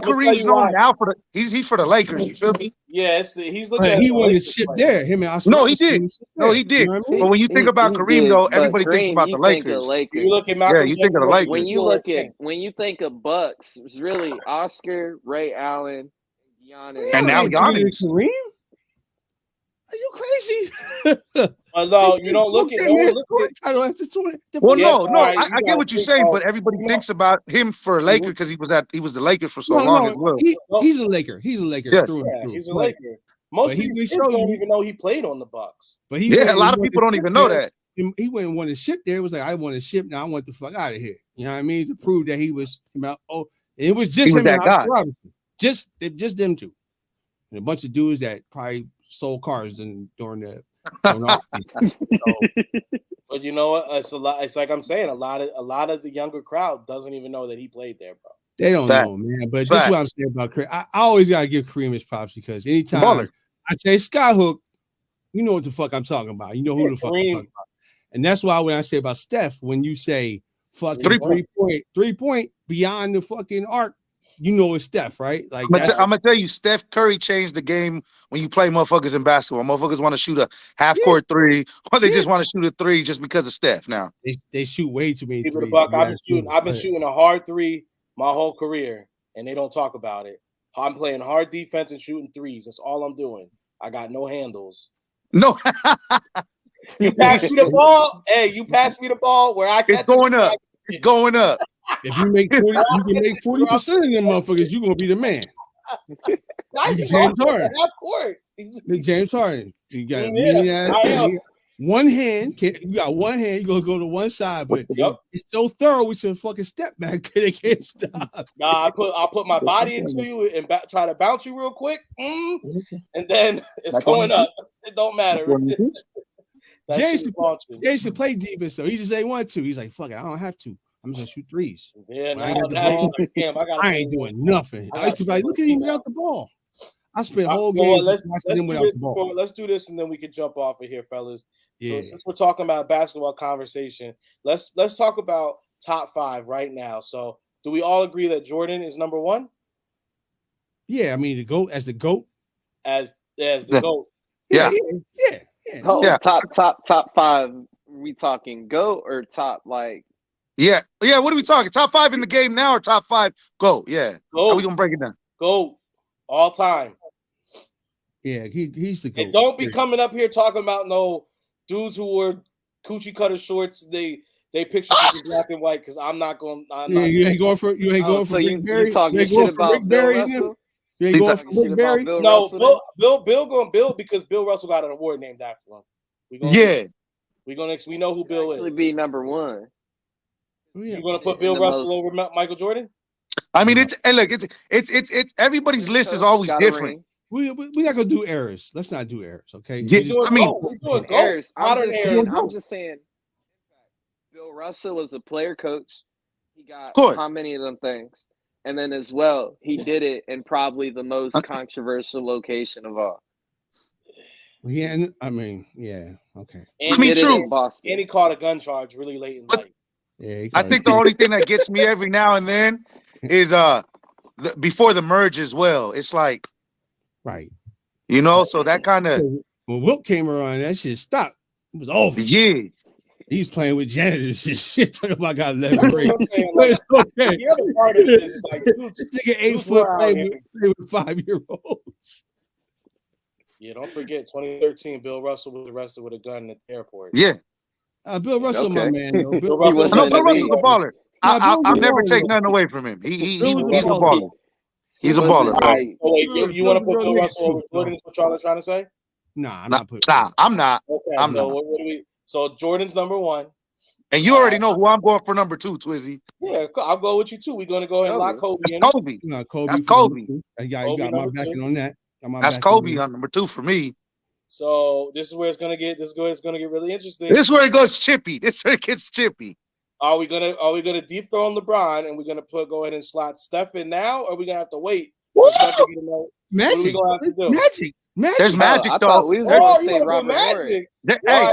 Kareem's known now for he's for the Lakers. You feel me? Yes, he's looking. But he wanted to ship there. Him and Oscar. No, he did. No, he did. You know what I mean? But when you think about Kareem, though, everybody thinks about the Lakers. You look at Malcolm. You think of the Lakers. When you think of Bucks, it's really Oscar, Ray Allen, Giannis, and now Giannis. Kareem? Are you crazy? No, you don't look at. I get what you're saying, but everybody thinks about him for Lakers because he was the Lakers for so long as well. He's a Laker. He's a Laker through and through. He's a Laker. Most of these kids don't even know he played on the Bucks. But a lot of people don't even know that. He wouldn't want to ship there. It was like, I want to ship now. I want the fuck out of here. You know what I mean? To prove that he was about. Oh, it was just him and Oscar Robertson. Just them two, and a bunch of dudes that probably sold cars during the. But you know what? It's a lot. It's like I'm saying, a lot of the younger crowd doesn't even know that he played there, bro. They don't know, man. But this is what I'm saying about Kareem. I always gotta give Kareem his props because anytime I say Skyhook, you know what the fuck I'm talking about. You know who the fuck I'm talking about. And that's why when I say about Steph, when you say fucking 3-point beyond the fucking arc, you know it's Steph, right? Like I'm gonna tell you, Steph Curry changed the game when you play motherfuckers in basketball. Motherfuckers want to shoot a half-court three, or they just want to shoot a three just because of Steph. Now they shoot way too many threes. I've been shooting a hard three my whole career, and they don't talk about it. I'm playing hard defense and shooting threes. That's all I'm doing. I got no handles. No. You pass me the ball. Hey, you pass me the ball where I catch it's going up. It's going up. If you make 40, you can make 40% of them motherfuckers. You're gonna be the man. James Harden. James Harden. You got one hand. You got one hand. You gonna go to one side, but it's so thorough with your fucking step back that they can't stop. Nah, I'll put my body into you and try to bounce you real quick, and then it's going up. It don't matter. James should play defense though. He just ain't want to. He's like, fuck it, I don't have to. I'm just gonna shoot threes. Yeah, I ain't doing nothing. I used to be like, look at him without the ball. I spent whole games watching him without the ball. Let's do this and then we can jump off of here, fellas. Yeah. So since we're talking about basketball conversation, let's talk about top 5 right now. So do we all agree that Jordan is number 1? Yeah, I mean the GOAT as the GOAT. As the GOAT. Yeah. Top 5. We talking GOAT or top like? Yeah. What are we talking? Top 5 in the game now or top 5 GOAT? Yeah. GOAT. How we gonna break it down? GOAT all time. Yeah, he's the GOAT. And don't be coming up here talking about no dudes who wore coochie cutter shorts. They picture in black and white because I'm not going. You ain't going for Rick Barry. You talking shit about Bill Russell? You ain't going for Rick Barry? No, Bill going Bill because Bill Russell got an award named after him. We know who Bill is. Be number 1. You're gonna put Bill Russell over Michael Jordan? I mean, it's everybody's list is always different. We're not gonna do errors. Let's not do errors, okay? Errors. I'm just saying. Bill Russell was a player coach. He got how many of them things, and then as well, he did it in probably the most controversial location of all. Yeah, I mean, yeah, okay. And true. And he caught a gun charge really late in life. Yeah, I think the only thing that gets me every now and then is before the merge as well. It's like, right, so that kind of when Wilt came around, that shit stopped. It was over. Yeah, he's playing with janitors and shit. Talking about got 11 rings. Okay. The other part of this is like, this nigga 8 foot playing with 5-year-olds. Yeah, don't forget 2013. Bill Russell was arrested with a gun at the airport. Yeah. Bill Russell, my man. Bill Russell's a baller. I'll never take nothing away from him. He's a baller. He's a baller. You want to put Bill Russell over Jordan? Is what y'all are trying to say? Nah, I'm not putting. Nah, I'm not. Okay, I'm so not. what do we? So Jordan's number 1, and you already know who I'm going for number 2, Twizzy. Yeah, I'll go with you too. We're gonna go ahead and lock Kobe in. Kobe. That's Kobe. You got my backing on that. That's Kobe on number 2 for me. So this is where it's gonna get. Really interesting. This is where it goes chippy. This is where it gets chippy. Are we gonna dethrone LeBron and we're gonna go ahead and slot Steph in now, or are we gonna have to wait? Magic. There's Magic I though. thought we was gonna say Robert Magic. Hey,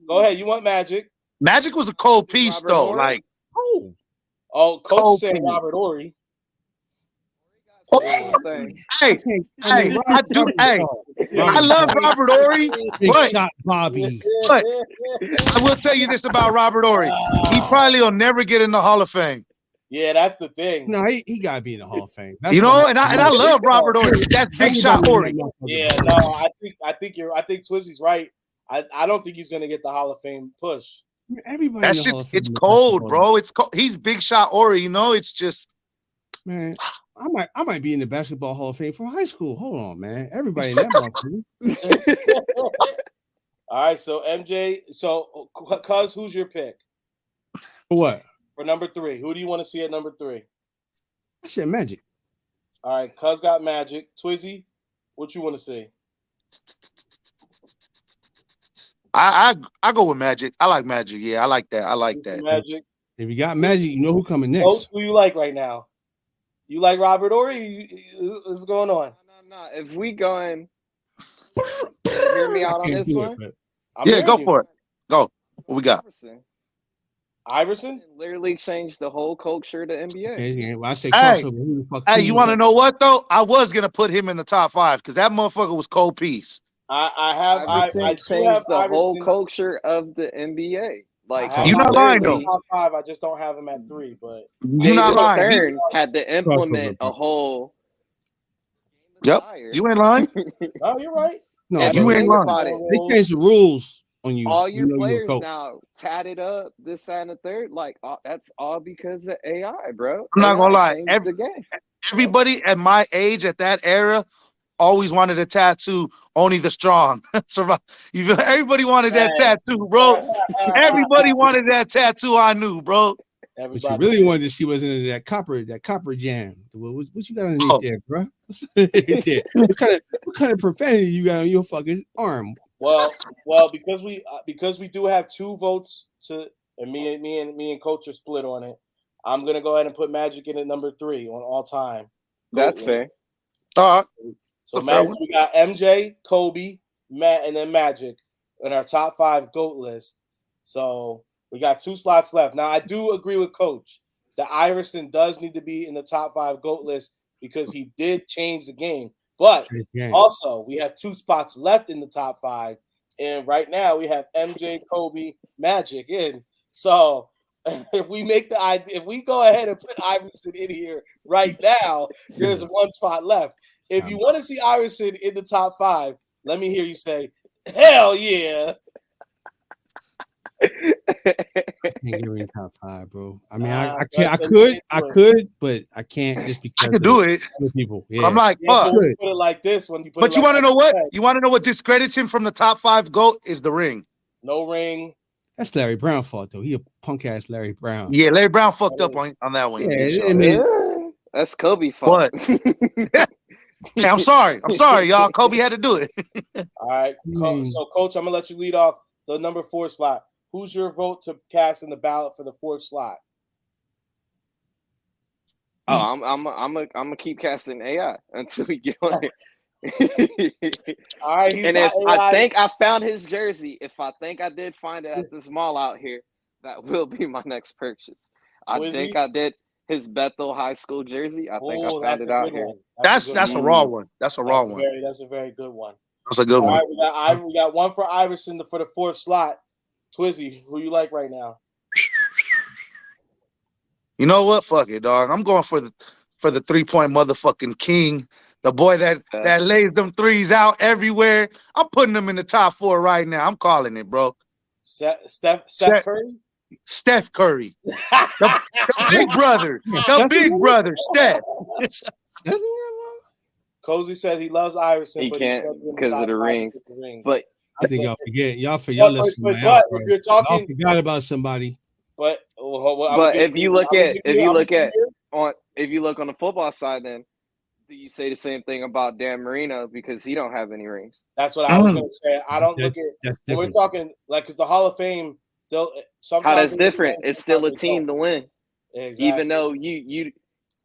go ahead. You want Magic? Magic was a cold piece though. Like, Coach said Robert Horry. Hey, I love Robert Horry, but shot Bobby. But I will tell you this about Robert Horry: he probably will never get in the Hall of Fame. Yeah, that's the thing. No, he gotta be in the Hall of Fame. And I love Robert Horry. That's big shot Horry. Yeah, no, I think Twizzy's right. I don't think he's gonna get the Hall of Fame push. Everybody, that shit, it's cold, bro. It's cold. He's big shot Horry. It's just. Man, I might be in the basketball Hall of Fame from high school. Hold on, man. Everybody in that motherfucker. All right, so MJ, so Cuz, who's your pick For what? for number 3? Who do you want to see at number 3? I said Magic. All right, Cuz got Magic. Twizzy, what you want to see? I go with Magic. I like Magic. Yeah, I like that. I like that. Magic. If you got Magic, you know who coming next. Coach, who you like right now? You like Robert Horry? What's going on? No. If we going, hear me out on this one. Yeah, go for it. Go. What we got? Iverson? Literally changed the whole culture of the NBA. Okay, well, I say Hey, crossover. Who the fuck? Hey, you want to know what though? I was gonna put him in the top 5 because that motherfucker was cold piece. Iverson changed the whole culture of the NBA. Like you're not lying though. Top 5. I just don't have him at 3, but you're not lying. Stern had to implement a whole. Yep, you ain't lying. No, you're right. No, you ain't lying. They changed the rules on you. All your players now tatted up, this, that, and the third. Like that's all because of AI, bro. I'm not gonna lie. The game. Everybody at my age at that era always wanted a tattoo. Only the strong survive. Everybody wanted that tattoo, bro. Everybody wanted that tattoo. I knew, bro. What you really wanted to see was into that copper jam. What you got underneath there, bro? What kind of profanity you got on your fucking arm? Well, because we do have 2 votes and me and Coach are split on it. I'm gonna go ahead and put Magic in at number 3 on all time. That's fair. So Magic, we got MJ, Kobe, Matt, and then Magic in our top 5 GOAT list. So we got 2 slots left. Now I do agree with Coach that Iverson does need to be in the top 5 GOAT list because he did change the game. But also we have 2 spots left in the top 5, and right now we have MJ, Kobe, Magic in. So if we go ahead and put Iverson in here right now, there's 1 spot left. If you want to see Iverson in the top 5, let me hear you say, "Hell yeah!" I can't get in top 5, bro. I mean, I can't. I could, but I can't just because I could do it. Other people, yeah. I'm like, fuck. Put it like this when you put. But you want to know what? You want to know what discredits him from the top 5 GOAT is the ring. No ring. That's Larry Brown's fault, though. He a punk ass Larry Brown. Yeah, Larry Brown fucked up on that one. Yeah, that's Kobe's fault. Yeah, I'm sorry, y'all. Kobe had to do it. All right, so Coach, I'm gonna let you lead off the number 4 slot. Who's your vote to cast in the ballot for the 4th slot? Oh, I'm gonna keep casting AI until we get on it. All right, and if I think I found his jersey, if I think I did find it at this mall out here, that will be my next purchase. I think I did his Bethel High School jersey. I think I found it out here. That's a raw one. That's a raw one. That's a very good one. That's a good one. Right, we got one for Iverson for the 4th slot. Twizzy, who you like right now? You know what? Fuck it, dog. I'm going for the 3-point motherfucking king. The boy that lays them threes out everywhere. I'm putting him in the top 4 right now. I'm calling it, bro. Steph Curry? Steph Curry. The big brother. The big brother, Steph. Cozy said he loves Iverson. He can't because of the rings. But I think y'all forget. Y'all left somebody out. If you're talking, y'all forgot about somebody. But if you look on the football side, then do you say the same thing about Dan Marino because he don't have any rings? That's what I was going to say. I don't look at. We're talking like because the Hall of Fame. How that's different. It's still a team to win, exactly. Even though you.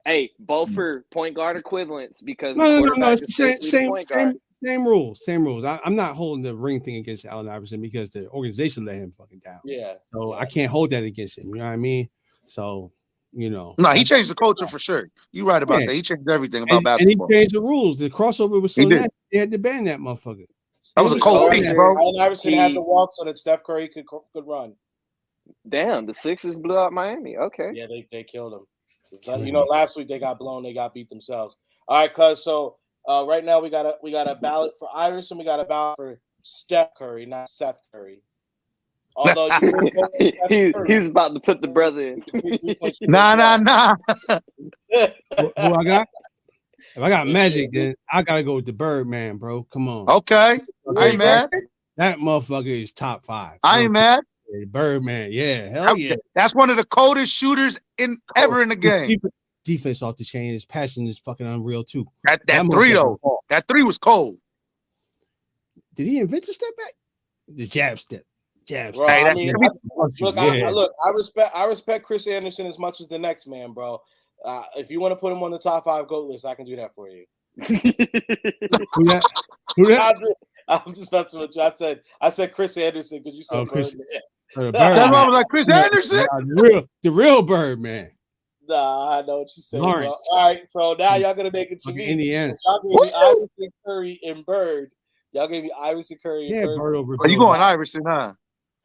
Hey, both for point guard equivalents because no. It's the same rules. I'm not holding the ring thing against Allen Iverson because the organization let him fucking down. Yeah. So I can't hold that against him. You know what I mean? So, No, he changed the culture for sure. You're right about that. He changed everything about basketball. And he changed the rules. The crossover was so nasty. They had to ban that motherfucker. That was a cold piece, bro. Allen Iverson had to walk so that Steph Curry could run. Damn, the Sixers blew out Miami. Okay. Yeah, they killed him. Last week they got blown. They got beat themselves. All right, cuz so right now we got a ballot for Iverson. We got a ballot for Steph Curry, not Seth Curry. Although he's about to put the brother in. Nah. Who I got? If I got Magic, then I gotta go with the Birdman, bro. Come on. Okay. I ain't mad. That motherfucker is top 5. I ain't mad. Birdman, yeah, hell yeah. That's one of the coldest shooters ever in the game. Defense off the chain. His passing is fucking unreal too. That three though. That three was cold. Did he invent the step back? The jab step. Bro, Hey, I mean, I respect Chris Anderson as much as the next man, bro. If you want to put him on the top 5 GOAT list, I can do that for you. Who that? I'm just messing with you. I said Chris Anderson because you said Chris. Birdman. That's why I was like, Chris Anderson? The real Birdman. Nah, I know what you said. All right, so now y'all gonna make it to me. Indiana. Y'all gave me Iverson, Curry, and Bird. Y'all gave me Iverson, Curry, and Bird. Bird over. Are you going Iverson, huh?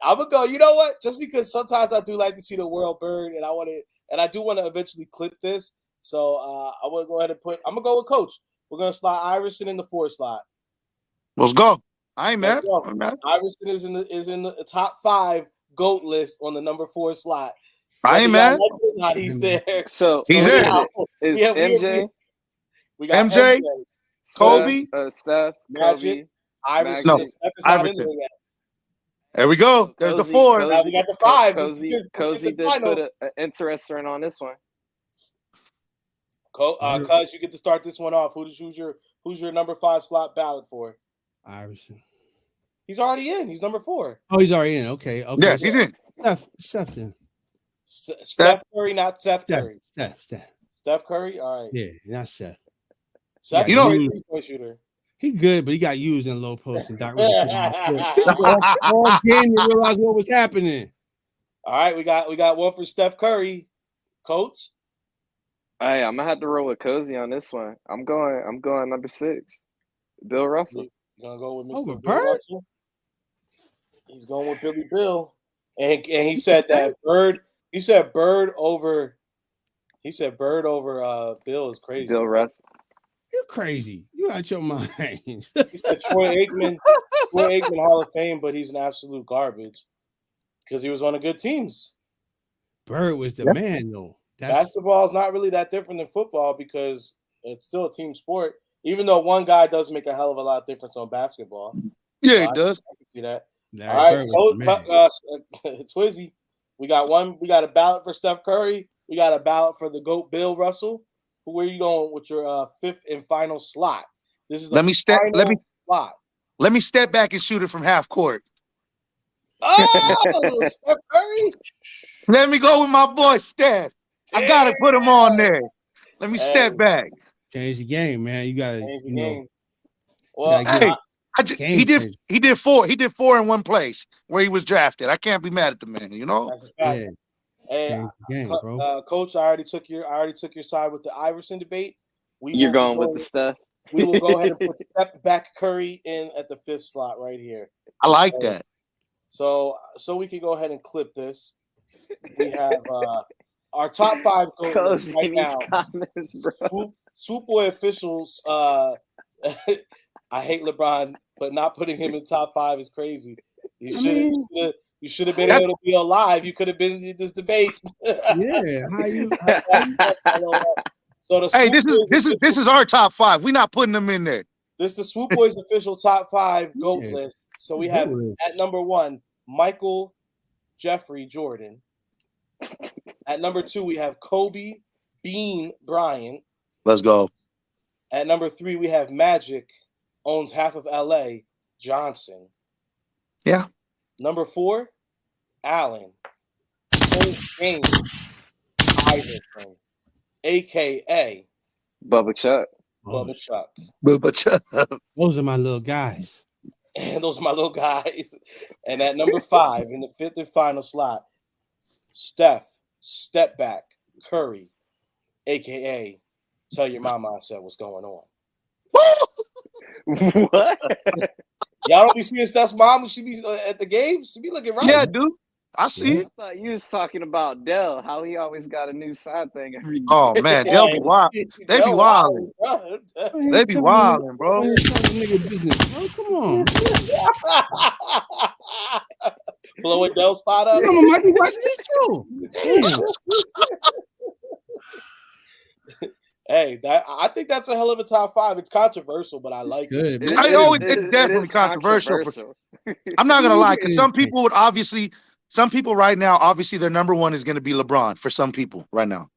I'm gonna go. You know what? Just because sometimes I do like to see the world Bird, and I do want to eventually clip this. So I want to go ahead and I'm gonna go with Coach. We're gonna slide Iverson in the 4 slot. Let's go. I ain't mad. Iverson is in the top 5 GOAT list on the number 4 slot. I ain't mad. Not, he's there. So he's there. Is MJ? We got MJ, Kobe, Steph, Magic, Iverson. No, Iverson. There we go. There's the 4. Now we got the 5. Cozy did put an interesting on this one. Cuz you get to start this one off. Who's your number 5 slot ballot for? Iverson. He's already in. He's number 4. Oh, he's already in. Okay. Yeah, he's in. Steph Curry, not Seth Curry. Steph Curry. All right. Yeah, not Seth. Seth, you know, 3-point shooter. He good, but he got used in low post and Doc really all game to realize what was happening. All right, we got one for Steph Curry. Coach. Hey, I'm gonna have to roll with Cozy on this one. I'm going number 6. Bill Russell. You're gonna go with Mr. Over Bill Bird? Russell? He's going with Billy Bill. And he said that Bird. He said Bird over Bill is crazy. Bill Russell. You're crazy. You out your mind. He said Troy Aikman Hall of Fame, but he's an absolute garbage because he was on the good teams. Bird was the man, though. Basketball is not really that different than football because it's still a team sport. Even though one guy does make a hell of a lot of difference on basketball. Yeah, he does. I can see that. Nah, all right, Twizzy. We got a ballot for Steph Curry. We got a ballot for the GOAT Bill Russell. Where are you going with your 5th and final slot? This is let me step back and shoot it from half court. Oh, Steph Curry. Let me go with my boy Steph. I gotta put him on there. Let me step back. Change the game, man. You gotta change the game. Well, he did 4. He did 4 in one place where he was drafted. I can't be mad at the man, you know. That's a fact. Yeah. Hey, game, bro. Coach, I already took your side with the Iverson debate. You're going with the Steph. We will go ahead and put Steph back Curry in at the 5th slot right here. I like that. So we can go ahead and clip this. We have our top 5 goals right now. Swoop Boy officials. I hate LeBron, but not putting him in top 5 is crazy. You should have been able to be alive. You could have been in this debate. Yeah. So this is our top 5. We're not putting them in there. This is the Swoop Boys official top 5 GOAT list. So we have at number 1, Michael Jeffrey Jordan. At number 2, we have Kobe Bean Bryant. Let's go. At number 3, we have Magic, owns half of LA, Johnson. Yeah. Number 4, Allen, James Iverson, a.k.a. Bubba Chuck. Bubba Chuck. Those are my little guys. And those are my little guys. And at number 5, in the 5th and final slot, Steph, step back, Curry, a.k.a. Tell your mama I said what's going on. What? Y'all don't be seeing Steph's mom when she be at the games? She be looking right. Yeah, dude. I see it. I thought you was talking about Dell, how he always got a new side thing every day. Oh, man. They'll be wild. They be wilding. They be wilding, bro. Nigga business, bro. Come on. Blow Joe and Dell spot up. Someone might be watching this show. Hey, I think that's a hell of a top 5. It's controversial, but I like it. It's definitely controversial. I'm not gonna lie, because some people right now, obviously their number one is gonna be LeBron for some people right now.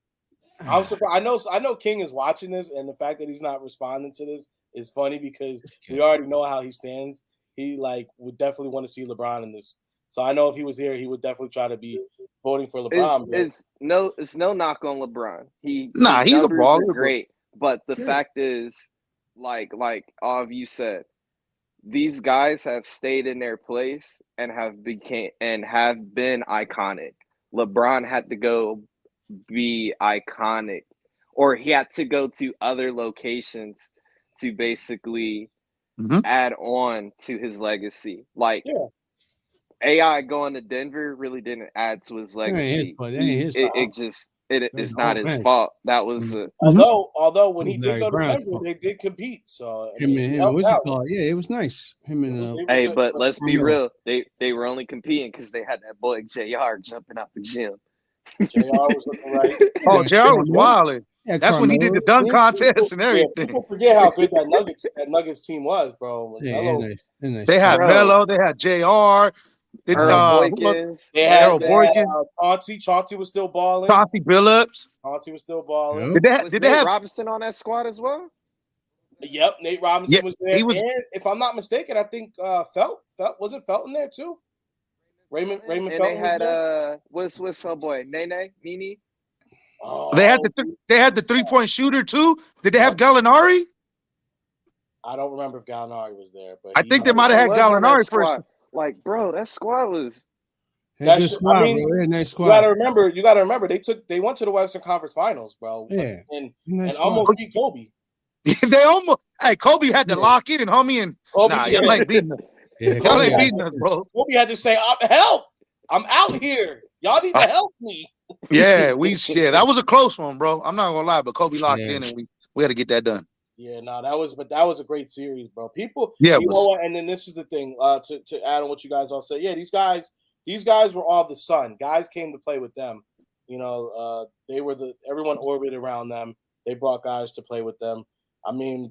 I'm surprised. I know King is watching this, and the fact that he's not responding to this is funny because we already know how he stands. He would definitely want to see LeBron in this. So I know if he was here, he would definitely try to be voting for LeBron. It's no knock on LeBron. He's a baller, great. But the fact is, like all of you said, these guys have stayed in their place and have been iconic. LeBron had to go be iconic, or he had to go to other locations to basically add on to his legacy. AI going to Denver really didn't add to his legacy. It's not his fault. That was although when he did go to Denver, they did compete. So it was nice. But let's be real. They were only competing because they had that boy JR jumping out the gym. JR was looking right. Oh, JR was wild. Yeah, that's when he did the dunk contest and everything. People forget how good that Nuggets team was, bro. Nice. They had Melo, they had JR. They had Chauncey. Chauncey was still balling. Chauncey Billups. Chauncey was still balling. Did they have Robinson on that squad as well? Yep, Nate Robinson was there. And if I'm not mistaken, I think Felt wasn't Felton there too. Raymond and Felton. They had what's her boy Nene. Oh, they had the 3-point shooter too. Did they have Gallinari? I don't remember if Gallinari was there, but I think they might have had Gallinari first. Bro, that squad was. Nice squad. You gotta remember. They went to the Western Conference Finals, bro. Yeah, and almost beat Kobe. Kobe had to lock in, homie, and y'all ain't beating us. Y'all ain't beating us, bro. Kobe had to say, "Help! I'm out here. Y'all need to help me." That was a close one, bro. I'm not gonna lie, but Kobe locked in, and we had to get that done. Yeah, that was a great series, bro. People, you know what? And then this is the thing. To add on what you guys all said, these guys were all the sun. Guys came to play with them. You know, they were everyone orbited around them. They brought guys to play with them. I mean,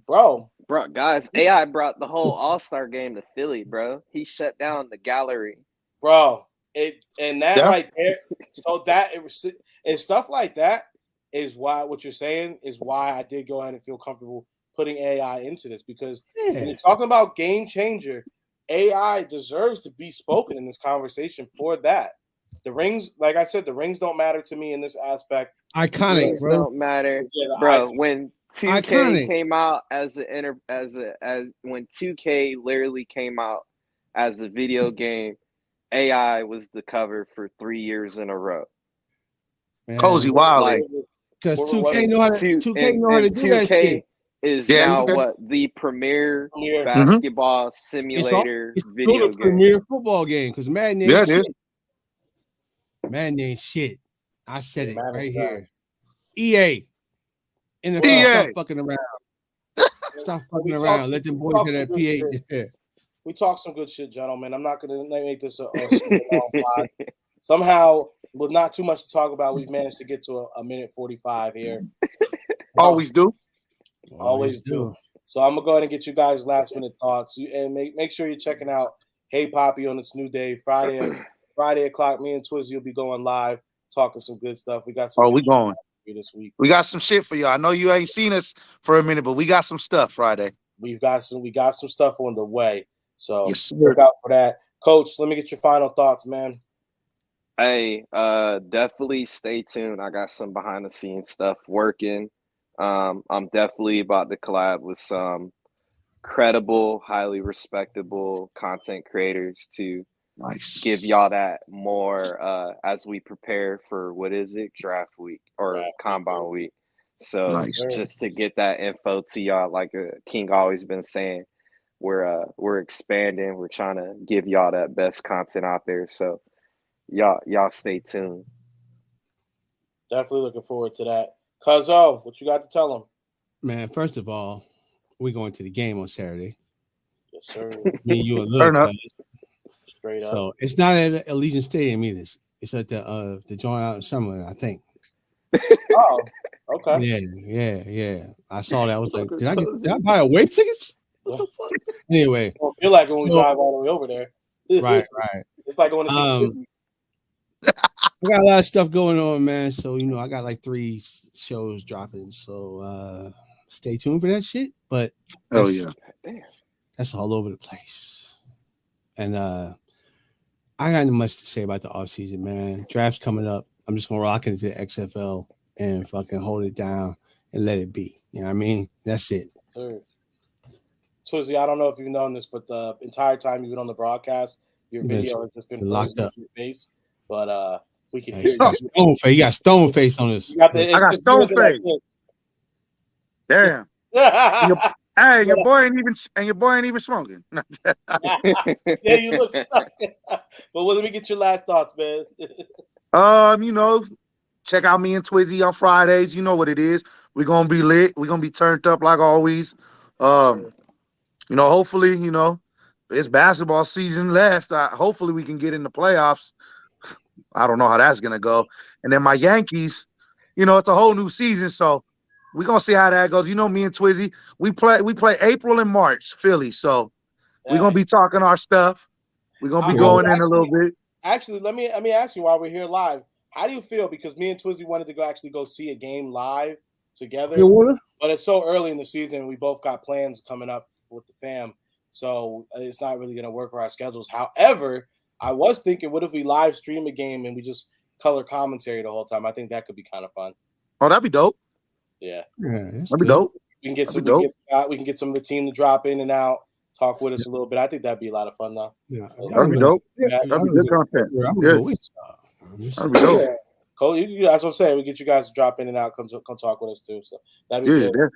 guys. AI brought the whole All-Star game to Philly, bro. He shut down the gallery, bro. Right there. So and stuff like that is why what you're saying is why I did go ahead and feel comfortable putting AI into this, because when you're talking about game changer, AI deserves to be spoken in this conversation for that. The rings, like I said, the rings don't matter to me in this aspect. Iconic, bro. Don't matter, bro. When 2K came out when 2K literally came out as a video game, AI was the cover for 3 years in a row. Man. Cozy Wild, because 2K know how to do that shit. Is now the premier basketball simulator video game. Premier football game, because Madden ain't shit. Madden ain't shit. I said it right here. EA. NFL, stop fucking around. Stop fucking around. Let them boys get that PA. We talk some good shit, gentlemen. I'm not going to make this a pod. Somehow, with not too much to talk about, we've managed to get to a minute 45 here. Always do. Always do. So I'm gonna go ahead and get you guys last minute thoughts, and make sure you're checking out Hey Poppy on its new day, Friday o'clock. Me and Twizzy will be going live, talking some good stuff. We got some. We going this week. We got some shit for y'all. I know you ain't seen us for a minute, but we got some stuff Friday. We got some stuff on the way. So look out for that, Coach. Let me get your final thoughts, man. Hey, definitely stay tuned. I got some behind the scenes stuff working. I'm definitely about to collab with some credible, highly respectable content creators to give y'all that more as we prepare for draft week or combine week. So just to get that info to y'all, like King always been saying, we're expanding. We're trying to give y'all that best content out there. So y'all stay tuned. Definitely looking forward to that. Cuzzo, what you got to tell them? Man, first of all, we're going to the game on Saturday. Yes, sir. Me, you, and Luke. Straight up. So it's not at Allegiant Stadium either. It's at the joint out in Summerlin, I think. Oh, okay. Yeah. I saw that. I was like, did I buy away tickets? What the fuck? Anyway, I don't feel like it when we drive all the way over there. right. It's like going to see Disney. I got a lot of stuff going on, man. So I got like 3 shows dropping. So stay tuned for that shit. But that's all over the place. And I got much to say about the offseason, man. Draft's coming up. I'm just gonna rock into the XFL and fucking hold it down and let it be. You know what I mean? That's it. Sure. Twizzy, I don't know if you've known this, but the entire time you've been on the broadcast, your video has just been locked up. Your face. But we can hear you. He got stone face on this. I got stone face. Damn. Hey, your boy ain't even smoking. Yeah, you look stuck. But let me get your last thoughts, man. Check out me and Twizzy on Fridays. You know what it is. We're gonna be lit. We're gonna be turned up like always. Hopefully, it's basketball season left. Hopefully we can get in the playoffs. I don't know how that's gonna go. And then my Yankees, it's a whole new season, so we're gonna see how that goes. Me and Twizzy, we play April and March, Philly. So we're gonna be talking our stuff. We're gonna be going in a little bit. Actually, let me ask you while we're here live. How do you feel? Because me and Twizzy wanted to go see a game live together, but it's so early in the season. We both got plans coming up with the fam, so it's not really gonna work for our schedules. However, I was thinking, what if we live stream a game and we just color commentary the whole time? I think that could be kind of fun. Oh, that'd be dope. Yeah, that'd be dope. We can get some. We can get some of the team to drop in and out, talk with us a little bit. I think that'd be a lot of fun, though. Yeah, that'd be dope. That'd be good content. That'd be dope. Yeah. Cole, that's what I'm saying. We get you guys to drop in and out, come talk with us too. So that'd be good. Yeah.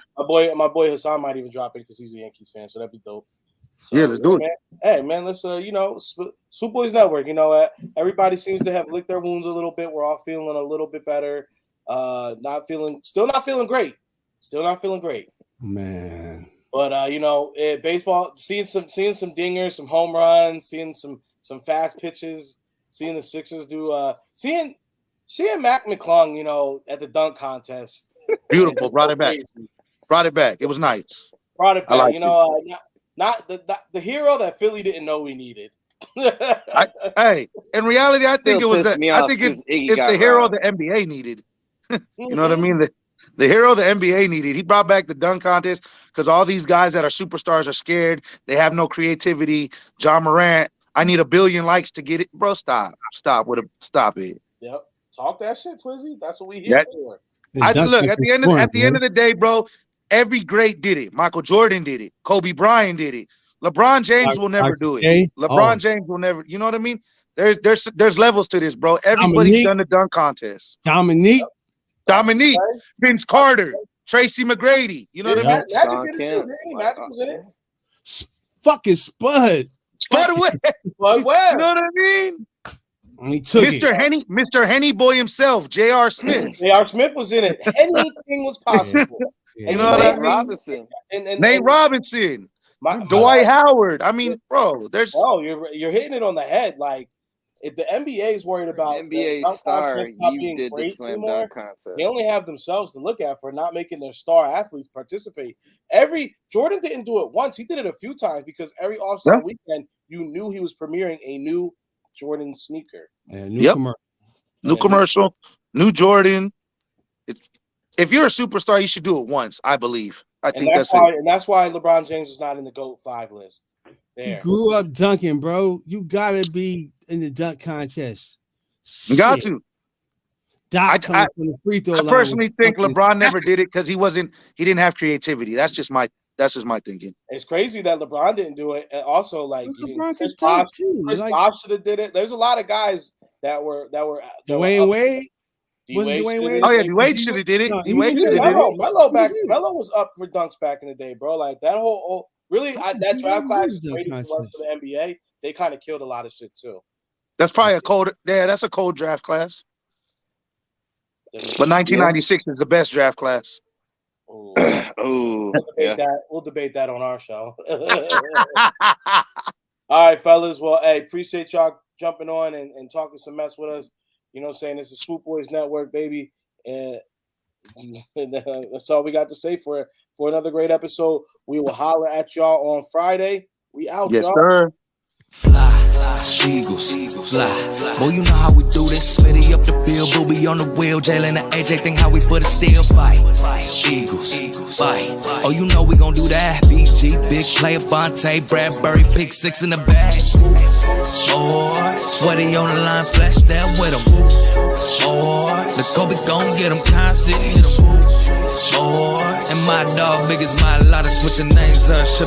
My boy Hassan might even drop in because he's a Yankees fan, so that'd be dope. So, let's do it. Man. Hey, man, let's Swoop Boys Network. Everybody seems to have licked their wounds a little bit. We're all feeling a little bit better. Still not feeling great. Man. But baseball, seeing some dingers, some home runs, seeing some fast pitches, seeing the Sixers do seeing Mac McClung, at the dunk contest. Beautiful. Brought it back. It was nice. Brought it back. Not the hero that Philly didn't know we needed. In reality, I think it was it's the hero the NBA needed. You know what I mean? The hero the NBA needed. He brought back the dunk contest because all these guys that are superstars are scared. They have no creativity. John Morant, I need 1 billion likes to get it. Bro, stop it. Yep. Talk that shit, Twizzy. That's what we here for. At the end of the day, bro, every great did it. Michael Jordan did it. Kobe Bryant did it. LeBron James will never do it. LeBron James will never. You know what I mean? There's levels to this, bro. Everybody's done the dunk contest. Dominique, Vince Carter, Tracy McGrady. You know what I mean? Magic was in it. Fucking Spud. Spud Webb. You know what I mean? Mr. Henny Boy himself, J.R. Smith. J.R. Smith was in it. Anything was possible. You know what I mean? Robinson. Nate Robinson. Dwight Howard. I mean, bro, you're hitting it on the head. Like, if the NBA is worried about NBA star, you did the slam dunk contest. They only have themselves to look at for not making their star athletes participate. Jordan didn't do it once; he did it a few times because every All-Star weekend, you knew he was premiering a new Jordan sneaker. New commercial, new Jordan. If you're a superstar, you should do it once. I believe. That's why LeBron James is not in the GOAT 5 list. There. You grew up dunking, bro. You gotta be in the dunk contest. You got to. I personally think LeBron never did it because he didn't have creativity. That's just my thinking. It's crazy that LeBron didn't do it, and also Chris Bosh should have did it. There's a lot of guys that were Dwayne Wade. Wasn't Dwayne Wade? Oh yeah, Dwayne should have did it. Melo was up for dunks back in the day, bro. Like that whole that draft class is great for the NBA. They kind of killed a lot of shit too. That's probably that's a cold draft class. But 1996 is the best draft class. We'll debate that on our show. All right, fellas. Well, hey, appreciate y'all jumping on and talking some mess with us. You know what I'm saying? It's the Swoop Boys Network, baby. And that's all we got to say for another great episode. We will holler at y'all on Friday. We out, Yes, y'all. sir. Fly, Eagles, fly. Boy, you know how we do this. Smitty up the bill, Booby on the wheel. Jalen and AJ think how we put it still fight. Eagles, fight. Oh, you know we gon' do that. BG, big player, Bonte, Bradbury, pick 6 in the bag. Oh, sweaty on the line, flash that with him. Oh, the Kobe gon' get him, constant, hit him. Oh, and my dog big as my lot of switching names up, should be